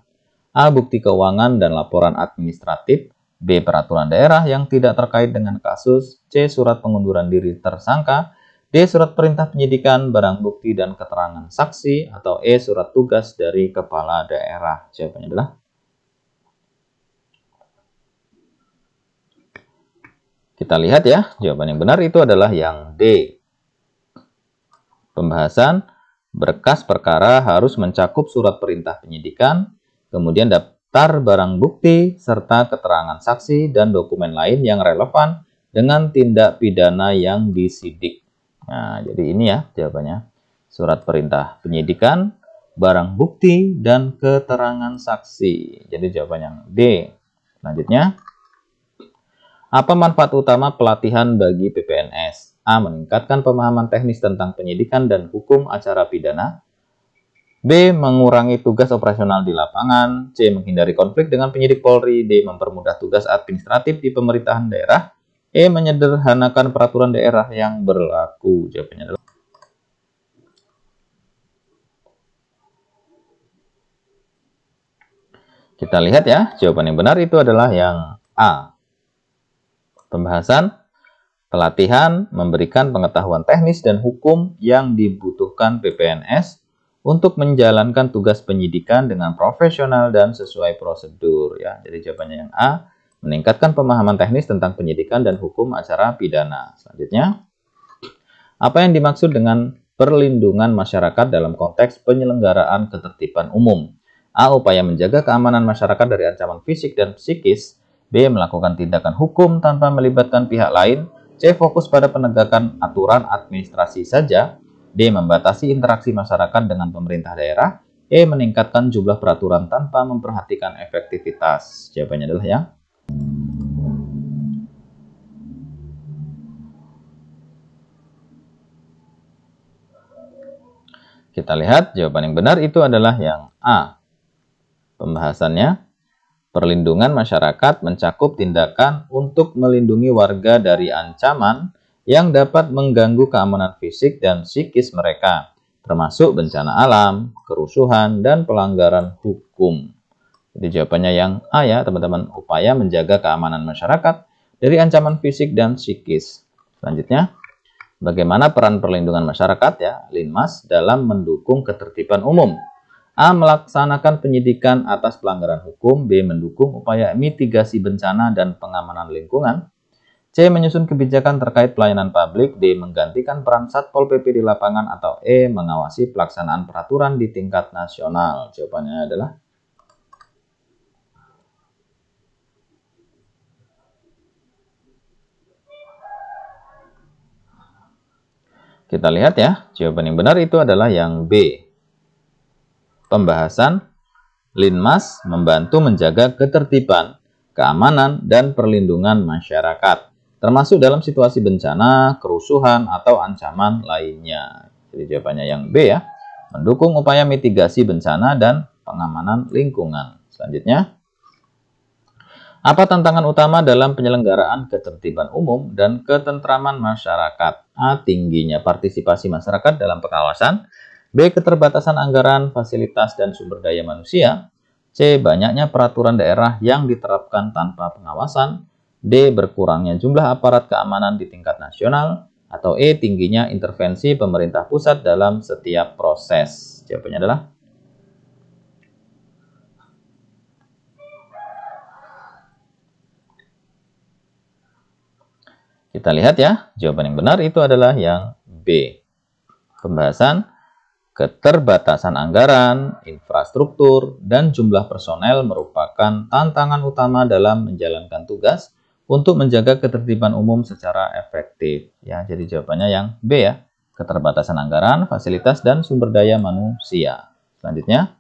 A. Bukti keuangan dan laporan administratif. B. Peraturan daerah yang tidak terkait dengan kasus. C. Surat pengunduran diri tersangka. D. Surat perintah penyidikan, barang bukti, dan keterangan saksi. Atau E. Surat tugas dari kepala daerah. Jawabannya adalah kita lihat ya, jawaban yang benar itu adalah yang D. Pembahasan, berkas perkara harus mencakup surat perintah penyidikan, kemudian daftar barang bukti, serta keterangan saksi dan dokumen lain yang relevan dengan tindak pidana yang disidik. Nah, jadi ini ya jawabannya. Surat perintah penyidikan, barang bukti, dan keterangan saksi. Jadi jawaban yang D. Selanjutnya, apa manfaat utama pelatihan bagi PPNS? A. Meningkatkan pemahaman teknis tentang penyidikan dan hukum acara pidana. B. Mengurangi tugas operasional di lapangan. C. Menghindari konflik dengan penyidik Polri. D. Mempermudah tugas administratif di pemerintahan daerah. E. Menyederhanakan peraturan daerah yang berlaku. Jawabannya adalah kita lihat ya, jawaban yang benar itu adalah yang A. Pembahasan, pelatihan memberikan pengetahuan teknis dan hukum yang dibutuhkan PPNS untuk menjalankan tugas penyidikan dengan profesional dan sesuai prosedur ya. Jadi jawabannya yang A, meningkatkan pemahaman teknis tentang penyidikan dan hukum acara pidana. Selanjutnya, apa yang dimaksud dengan perlindungan masyarakat dalam konteks penyelenggaraan ketertiban umum? A. Upaya menjaga keamanan masyarakat dari ancaman fisik dan psikis. B. Melakukan tindakan hukum tanpa melibatkan pihak lain. C. Fokus pada penegakan aturan administrasi saja. D. Membatasi interaksi masyarakat dengan pemerintah daerah. E. Meningkatkan jumlah peraturan tanpa memperhatikan efektivitas. Jawabannya adalah yang kita lihat, jawaban yang benar itu adalah yang A. Pembahasannya, perlindungan masyarakat mencakup tindakan untuk melindungi warga dari ancaman yang dapat mengganggu keamanan fisik dan psikis mereka, termasuk bencana alam, kerusuhan, dan pelanggaran hukum. Jadi jawabannya yang A ya teman-teman, upaya menjaga keamanan masyarakat dari ancaman fisik dan psikis. Selanjutnya, bagaimana peran perlindungan masyarakat ya, Linmas, dalam mendukung ketertiban umum? A. Melaksanakan penyidikan atas pelanggaran hukum. B. Mendukung upaya mitigasi bencana dan pengamanan lingkungan. C. Menyusun kebijakan terkait pelayanan publik. D. Menggantikan peran Satpol PP di lapangan. Atau E. Mengawasi pelaksanaan peraturan di tingkat nasional. Jawabannya adalah kita lihat ya, jawaban yang benar itu adalah yang B. Pembahasan, Linmas membantu menjaga ketertiban, keamanan, dan perlindungan masyarakat, termasuk dalam situasi bencana, kerusuhan, atau ancaman lainnya. Jadi jawabannya yang B ya, mendukung upaya mitigasi bencana dan pengamanan lingkungan. Selanjutnya, Apa tantangan utama dalam penyelenggaraan ketertiban umum dan ketentraman masyarakat? A. Tingginya partisipasi masyarakat dalam pengawasan. B. Keterbatasan anggaran, fasilitas, dan sumber daya manusia. C. Banyaknya peraturan daerah yang diterapkan tanpa pengawasan. D. Berkurangnya jumlah aparat keamanan di tingkat nasional. Atau E. Tingginya intervensi pemerintah pusat dalam setiap proses. Jawabannya adalah kita lihat ya, jawaban yang benar itu adalah yang B. Pembahasan keterbatasan anggaran, infrastruktur, dan jumlah personel merupakan tantangan utama dalam menjalankan tugas untuk menjaga ketertiban umum secara efektif. Ya, jadi jawabannya yang B ya, keterbatasan anggaran, fasilitas, dan sumber daya manusia. Selanjutnya,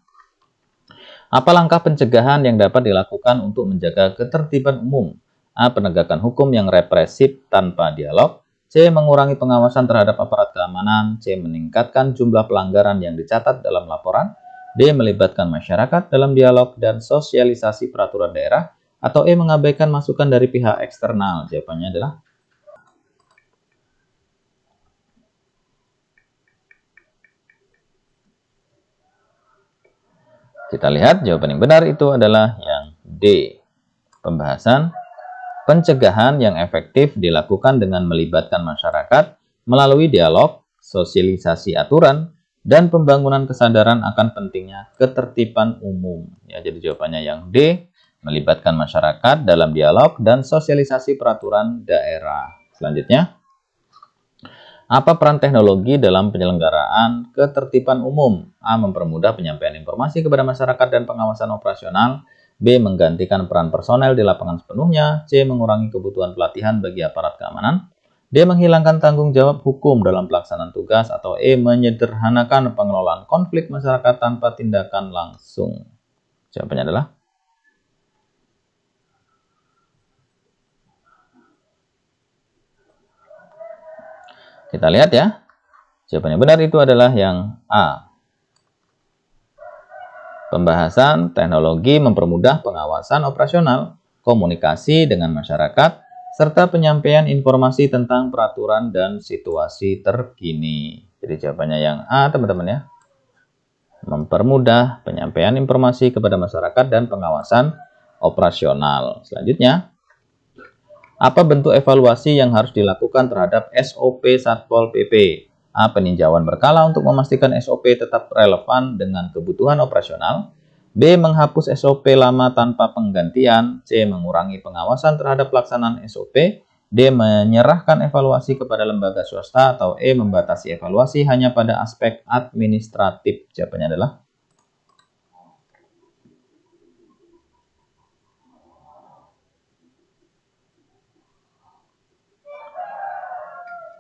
apa langkah pencegahan yang dapat dilakukan untuk menjaga ketertiban umum? A. Penegakan hukum yang represif tanpa dialog. C. Mengurangi pengawasan terhadap aparat keamanan. C. Meningkatkan jumlah pelanggaran yang dicatat dalam laporan. D. Melibatkan masyarakat dalam dialog dan sosialisasi peraturan daerah. Atau E. Mengabaikan masukan dari pihak eksternal. Jawabannya adalah kita lihat jawaban yang benar itu adalah yang D. Pembahasan pencegahan yang efektif dilakukan dengan melibatkan masyarakat melalui dialog, sosialisasi aturan, dan pembangunan kesadaran akan pentingnya ketertiban umum. Ya, jadi jawabannya yang D, melibatkan masyarakat dalam dialog dan sosialisasi peraturan daerah. Selanjutnya, apa peran teknologi dalam penyelenggaraan ketertiban umum? A. Mempermudah penyampaian informasi kepada masyarakat dan pengawasan operasional. B. Menggantikan peran personel di lapangan sepenuhnya. C. Mengurangi kebutuhan pelatihan bagi aparat keamanan. D. Menghilangkan tanggung jawab hukum dalam pelaksanaan tugas. Atau E. Menyederhanakan pengelolaan konflik masyarakat tanpa tindakan langsung. Jawabannya adalah kita lihat ya. Jawaban yang benar itu adalah yang A. Pembahasan teknologi mempermudah pengawasan operasional, komunikasi dengan masyarakat, serta penyampaian informasi tentang peraturan dan situasi terkini. Jadi jawabannya yang A, teman-teman ya. Mempermudah penyampaian informasi kepada masyarakat dan pengawasan operasional. Selanjutnya, apa bentuk evaluasi yang harus dilakukan terhadap SOP Satpol PP? A. Peninjauan berkala untuk memastikan SOP tetap relevan dengan kebutuhan operasional. B. Menghapus SOP lama tanpa penggantian. C. Mengurangi pengawasan terhadap pelaksanaan SOP. D. Menyerahkan evaluasi kepada lembaga swasta. Atau E. Membatasi evaluasi hanya pada aspek administratif. Jawabannya adalah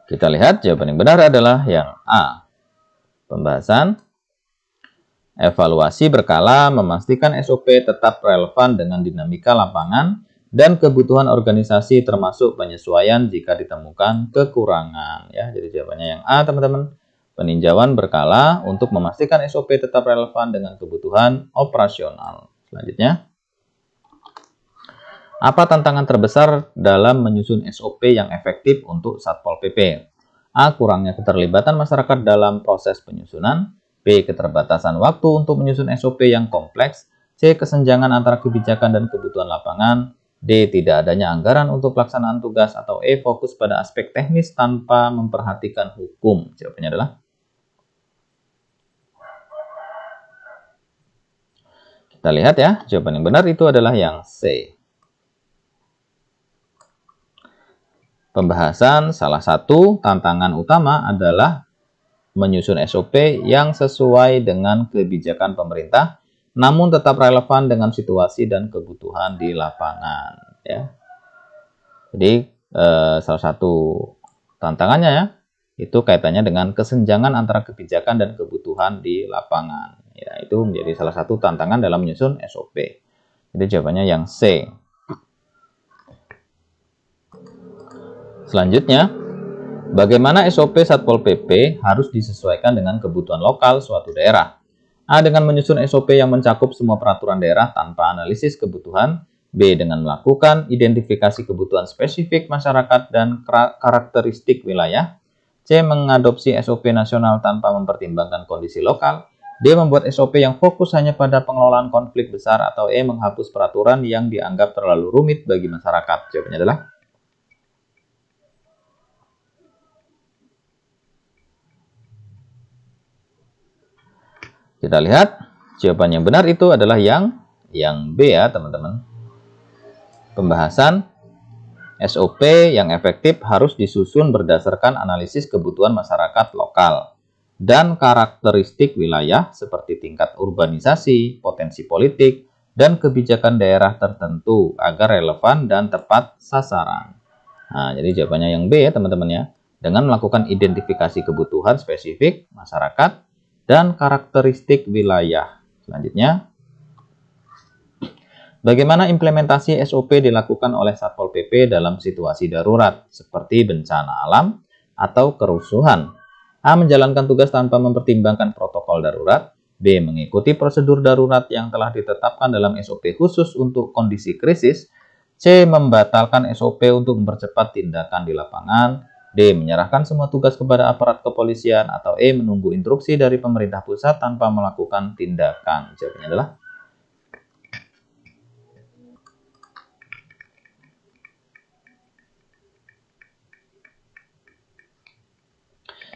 kita lihat jawaban yang benar adalah yang A. Pembahasan evaluasi berkala memastikan SOP tetap relevan dengan dinamika lapangan dan kebutuhan organisasi termasuk penyesuaian jika ditemukan kekurangan. Ya, jadi jawabannya yang A, teman-teman. Peninjauan berkala untuk memastikan SOP tetap relevan dengan kebutuhan operasional. Selanjutnya, apa tantangan terbesar dalam menyusun SOP yang efektif untuk Satpol PP? A. Kurangnya keterlibatan masyarakat dalam proses penyusunan. B. Keterbatasan waktu untuk menyusun SOP yang kompleks. C. Kesenjangan antara kebijakan dan kebutuhan lapangan. D. Tidak adanya anggaran untuk pelaksanaan tugas. Atau E. Fokus pada aspek teknis tanpa memperhatikan hukum. Jawabannya adalah kita lihat ya, jawaban yang benar itu adalah yang C. Pembahasan salah satu tantangan utama adalah menyusun SOP yang sesuai dengan kebijakan pemerintah, namun tetap relevan dengan situasi dan kebutuhan di lapangan. Ya. Jadi salah satu tantangannya ya, itu kaitannya dengan kesenjangan antara kebijakan dan kebutuhan di lapangan. Ya, itu menjadi salah satu tantangan dalam menyusun SOP. Jadi jawabannya yang C. Selanjutnya, bagaimana SOP Satpol PP harus disesuaikan dengan kebutuhan lokal suatu daerah? A. Dengan menyusun SOP yang mencakup semua peraturan daerah tanpa analisis kebutuhan. B. Dengan melakukan identifikasi kebutuhan spesifik masyarakat dan karakteristik wilayah. C. Mengadopsi SOP nasional tanpa mempertimbangkan kondisi lokal. D. Membuat SOP yang fokus hanya pada pengelolaan konflik besar. Atau E. Menghapus peraturan yang dianggap terlalu rumit bagi masyarakat. Jawabannya adalah kita lihat jawaban yang benar itu adalah yang B ya teman-teman. Pembahasan SOP yang efektif harus disusun berdasarkan analisis kebutuhan masyarakat lokal dan karakteristik wilayah seperti tingkat urbanisasi, potensi politik, dan kebijakan daerah tertentu agar relevan dan tepat sasaran. Nah, jadi jawabannya yang B ya teman-teman ya. Dengan melakukan identifikasi kebutuhan spesifik masyarakat dan karakteristik wilayah. Selanjutnya, bagaimana implementasi SOP dilakukan oleh Satpol PP dalam situasi darurat, seperti bencana alam atau kerusuhan? A. Menjalankan tugas tanpa mempertimbangkan protokol darurat. B. Mengikuti prosedur darurat yang telah ditetapkan dalam SOP khusus untuk kondisi krisis. C. Membatalkan SOP untuk mempercepat tindakan di lapangan. D. Menyerahkan semua tugas kepada aparat kepolisian. Atau E. Menunggu instruksi dari pemerintah pusat tanpa melakukan tindakan. Jawabannya adalah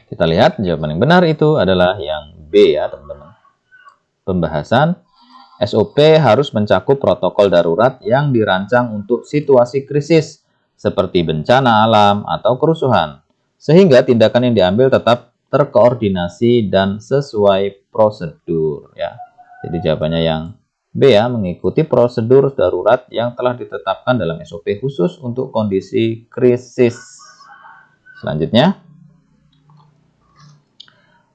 kita lihat jawaban yang benar itu adalah yang B ya teman-teman. Pembahasan SOP harus mencakup protokol darurat yang dirancang untuk situasi krisis seperti bencana alam atau kerusuhan, sehingga tindakan yang diambil tetap terkoordinasi dan sesuai prosedur ya. Jadi jawabannya yang B ya, mengikuti prosedur darurat yang telah ditetapkan dalam SOP khusus untuk kondisi krisis. Selanjutnya,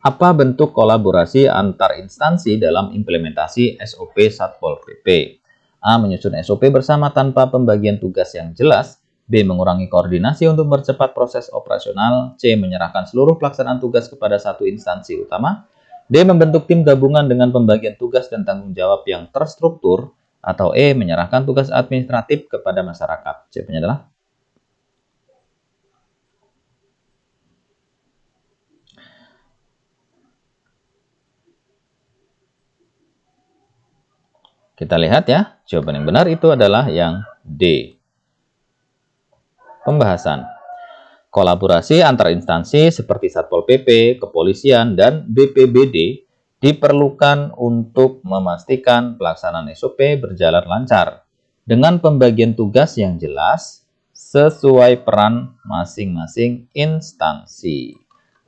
apa bentuk kolaborasi antar instansi dalam implementasi SOP Satpol PP? A. Menyusun SOP bersama tanpa pembagian tugas yang jelas. B. Mengurangi koordinasi untuk mempercepat proses operasional. C. Menyerahkan seluruh pelaksanaan tugas kepada satu instansi utama. D. Membentuk tim gabungan dengan pembagian tugas dan tanggung jawab yang terstruktur. Atau E. Menyerahkan tugas administratif kepada masyarakat. Jawabannya adalah kita lihat ya, jawaban yang benar itu adalah yang D. Pembahasan kolaborasi antar instansi seperti Satpol PP, Kepolisian, dan BPBD diperlukan untuk memastikan pelaksanaan SOP berjalan lancar dengan pembagian tugas yang jelas sesuai peran masing-masing instansi.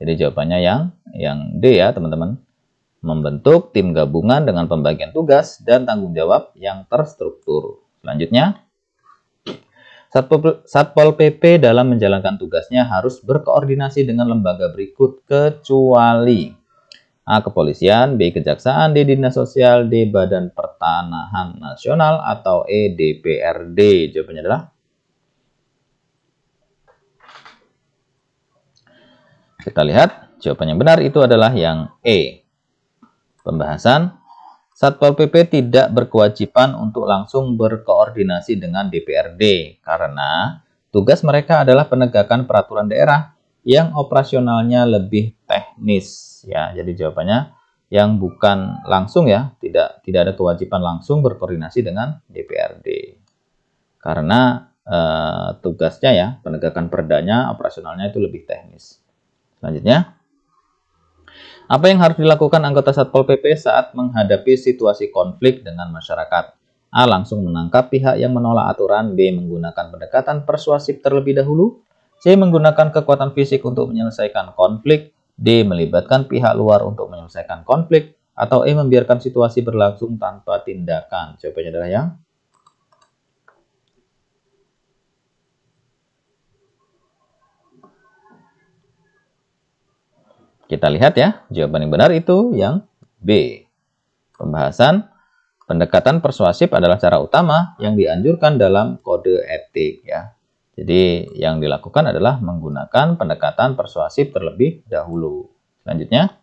Jadi jawabannya yang D ya teman-teman. Membentuk tim gabungan dengan pembagian tugas dan tanggung jawab yang terstruktur. Selanjutnya, Satpol PP dalam menjalankan tugasnya harus berkoordinasi dengan lembaga berikut kecuali A. Kepolisian, B. Kejaksaan, D. Dinas Sosial, D. Badan Pertanahan Nasional, atau E. DPRD. Jawabannya adalah kita lihat, jawaban yang benar itu adalah yang E. Pembahasan Satpol PP tidak berkewajiban untuk langsung berkoordinasi dengan DPRD karena tugas mereka adalah penegakan peraturan daerah yang operasionalnya lebih teknis ya. Jadi jawabannya yang bukan langsung ya, tidak ada kewajiban langsung berkoordinasi dengan DPRD. Karena tugasnya ya, penegakan perdanya operasionalnya itu lebih teknis. Selanjutnya, apa yang harus dilakukan anggota Satpol PP saat menghadapi situasi konflik dengan masyarakat? A. Langsung menangkap pihak yang menolak aturan. B. Menggunakan pendekatan persuasif terlebih dahulu. C. Menggunakan kekuatan fisik untuk menyelesaikan konflik. D. Melibatkan pihak luar untuk menyelesaikan konflik. Atau E. Membiarkan situasi berlangsung tanpa tindakan. Jawabannya adalah yang kita lihat ya, jawaban yang benar itu yang B. Pembahasan pendekatan persuasif adalah cara utama yang dianjurkan dalam kode etik ya. Jadi yang dilakukan adalah menggunakan pendekatan persuasif terlebih dahulu. Selanjutnya,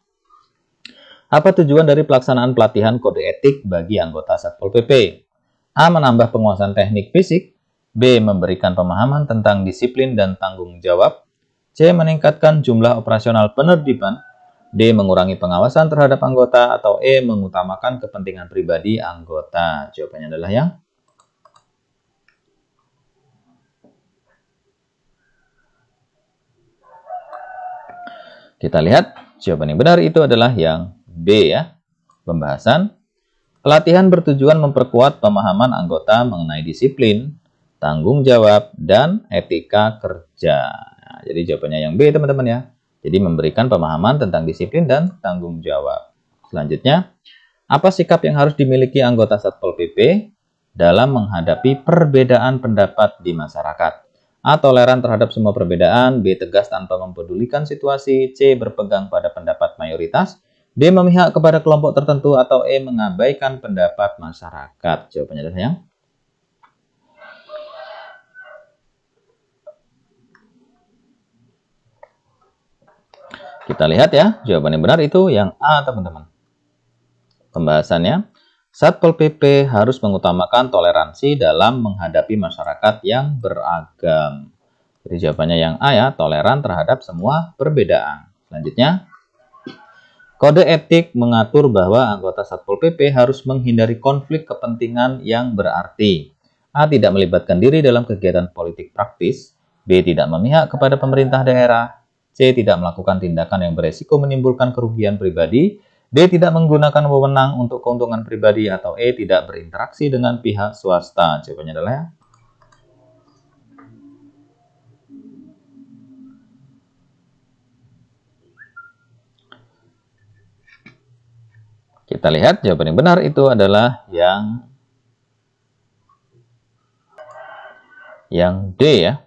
apa tujuan dari pelaksanaan pelatihan kode etik bagi anggota Satpol PP? A. Menambah penguasaan teknik fisik. B. Memberikan pemahaman tentang disiplin dan tanggung jawab. C. Meningkatkan jumlah operasional penertiban. D. Mengurangi pengawasan terhadap anggota. Atau E. Mengutamakan kepentingan pribadi anggota. Jawabannya adalah yang kita lihat. Jawaban yang benar itu adalah yang B ya. Pembahasan. Pelatihan bertujuan memperkuat pemahaman anggota mengenai disiplin, tanggung jawab, dan etika kerja. Nah, jadi jawabannya yang B teman-teman ya. Jadi memberikan pemahaman tentang disiplin dan tanggung jawab. Selanjutnya, apa sikap yang harus dimiliki anggota Satpol PP dalam menghadapi perbedaan pendapat di masyarakat? A. Toleran terhadap semua perbedaan. B. Tegas tanpa mempedulikan situasi. C. Berpegang pada pendapat mayoritas. D. Memihak kepada kelompok tertentu. Atau E. Mengabaikan pendapat masyarakat. Jawabannya adalah yang kita lihat ya. Jawaban yang benar itu yang A teman-teman. Pembahasannya, Satpol PP harus mengutamakan toleransi dalam menghadapi masyarakat yang beragam. Jadi jawabannya yang A ya, toleran terhadap semua perbedaan. Selanjutnya, kode etik mengatur bahwa anggota Satpol PP harus menghindari konflik kepentingan yang berarti. A. Tidak melibatkan diri dalam kegiatan politik praktis. B. Tidak memihak kepada pemerintah daerah. C. Tidak melakukan tindakan yang beresiko menimbulkan kerugian pribadi. D. Tidak menggunakan wewenang untuk keuntungan pribadi. Atau E. Tidak berinteraksi dengan pihak swasta. Jawabannya adalah ya. Kita lihat jawaban yang benar itu adalah yang D ya.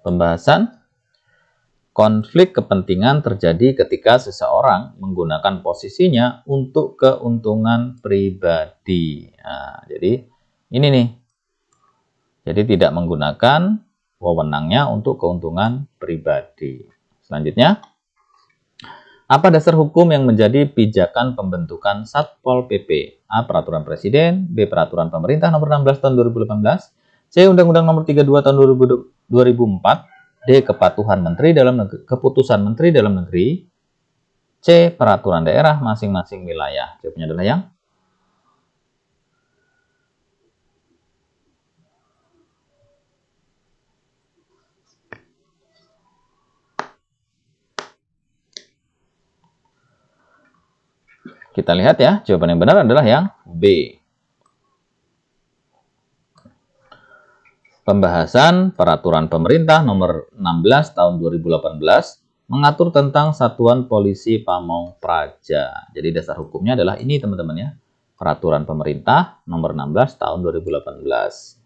Pembahasan, konflik kepentingan terjadi ketika seseorang menggunakan posisinya untuk keuntungan pribadi. Nah, jadi ini nih. Jadi tidak menggunakan wewenangnya untuk keuntungan pribadi. Selanjutnya, apa dasar hukum yang menjadi pijakan pembentukan Satpol PP? A. Peraturan Presiden. B. Peraturan Pemerintah Nomor 16 Tahun 2018. C. Undang-Undang Nomor 32 Tahun 2004. D. Kepatuhan Menteri dalam negeri, Keputusan Menteri Dalam Negeri. C. Peraturan daerah masing-masing wilayah. Jawabannya adalah yang kita lihat ya, jawaban yang benar adalah yang B. Pembahasan Peraturan Pemerintah Nomor 16 Tahun 2018 mengatur tentang Satuan Polisi Pamong Praja. Jadi dasar hukumnya adalah ini teman-teman ya. Peraturan Pemerintah Nomor 16 Tahun 2018.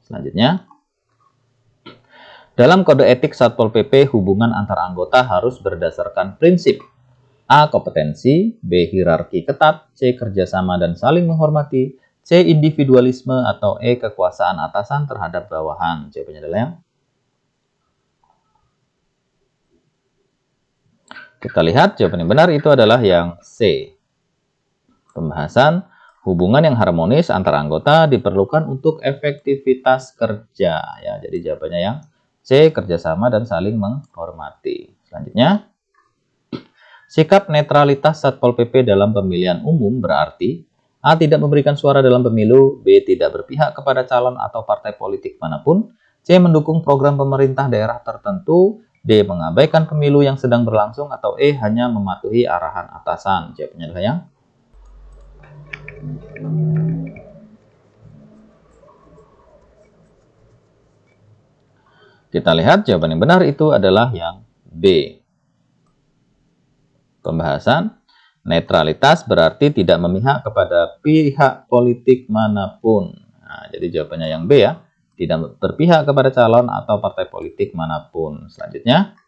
Selanjutnya, dalam kode etik Satpol PP, hubungan antar anggota harus berdasarkan prinsip A. Kompetensi, B. Hierarki ketat, C. Kerjasama dan saling menghormati, C. Individualisme, atau E. Kekuasaan atasan terhadap bawahan. Jawabannya adalah yang kita lihat jawaban yang benar itu adalah yang C. Pembahasan, hubungan yang harmonis antar anggota diperlukan untuk efektivitas kerja. Ya, jadi jawabannya yang C. Kerjasama dan saling menghormati. Selanjutnya, sikap netralitas Satpol PP dalam pemilihan umum berarti A. Tidak memberikan suara dalam pemilu. B. Tidak berpihak kepada calon atau partai politik manapun. C. Mendukung program pemerintah daerah tertentu. D. Mengabaikan pemilu yang sedang berlangsung. Atau E. Hanya mematuhi arahan atasan. Jawabannya adalah yang kita lihat jawaban yang benar itu adalah yang B. Pembahasan, netralitas berarti tidak memihak kepada pihak politik manapun. Nah, jadi jawabannya yang B ya. Tidak berpihak kepada calon atau partai politik manapun. Selanjutnya,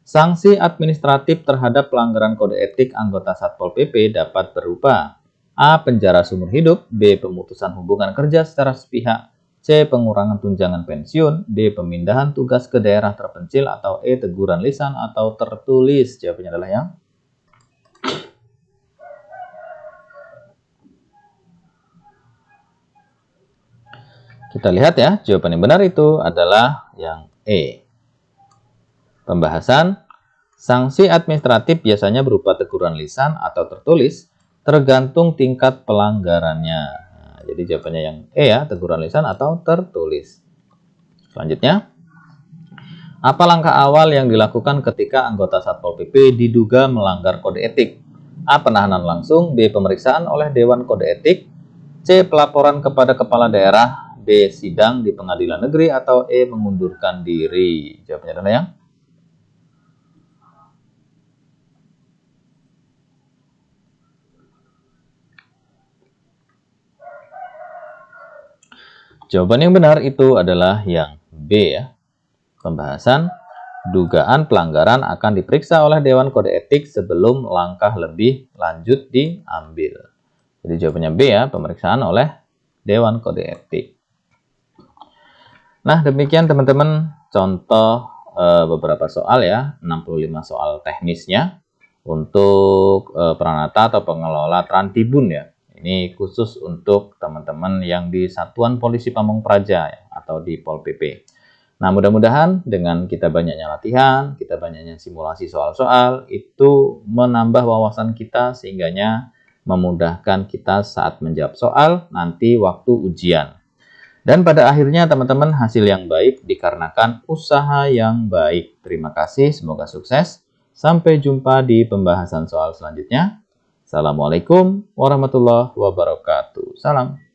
sanksi administratif terhadap pelanggaran kode etik anggota Satpol PP dapat berupa A. Penjara seumur hidup. B. Pemutusan hubungan kerja secara sepihak. C. Pengurangan tunjangan pensiun. D. Pemindahan tugas ke daerah terpencil. Atau E. Teguran lisan atau tertulis. Jawabannya adalah yang Kita lihat ya, jawaban yang benar itu adalah yang E. Pembahasan, sanksi administratif biasanya berupa teguran lisan atau tertulis, tergantung tingkat pelanggarannya. Nah, jadi jawabannya yang E ya, teguran lisan atau tertulis. Selanjutnya, apa langkah awal yang dilakukan ketika anggota Satpol PP diduga melanggar kode etik? A. Penahanan langsung, B. Pemeriksaan oleh Dewan Kode Etik, C. Pelaporan kepada kepala daerah, D. Sidang di pengadilan negeri, atau E. Mengundurkan diri. Jawabannya adalah yang jawaban yang benar itu adalah yang B ya. Pembahasan, dugaan pelanggaran akan diperiksa oleh Dewan Kode Etik sebelum langkah lebih lanjut diambil. Jadi jawabannya B ya, pemeriksaan oleh Dewan Kode Etik. Nah, demikian teman-teman contoh beberapa soal ya, 65 soal teknisnya untuk Pranata atau pengelola Trantibun ya. Ini khusus untuk teman-teman yang di Satuan Polisi Pamong Praja ya, atau di Pol PP. Nah, mudah-mudahan dengan kita banyaknya latihan, kita banyaknya simulasi soal-soal, itu menambah wawasan kita sehingganya memudahkan kita saat menjawab soal nanti waktu ujian. Dan pada akhirnya teman-teman hasil yang baik dikarenakan usaha yang baik. Terima kasih, semoga sukses. Sampai jumpa di pembahasan soal selanjutnya. Assalamualaikum warahmatullahi wabarakatuh. Salam.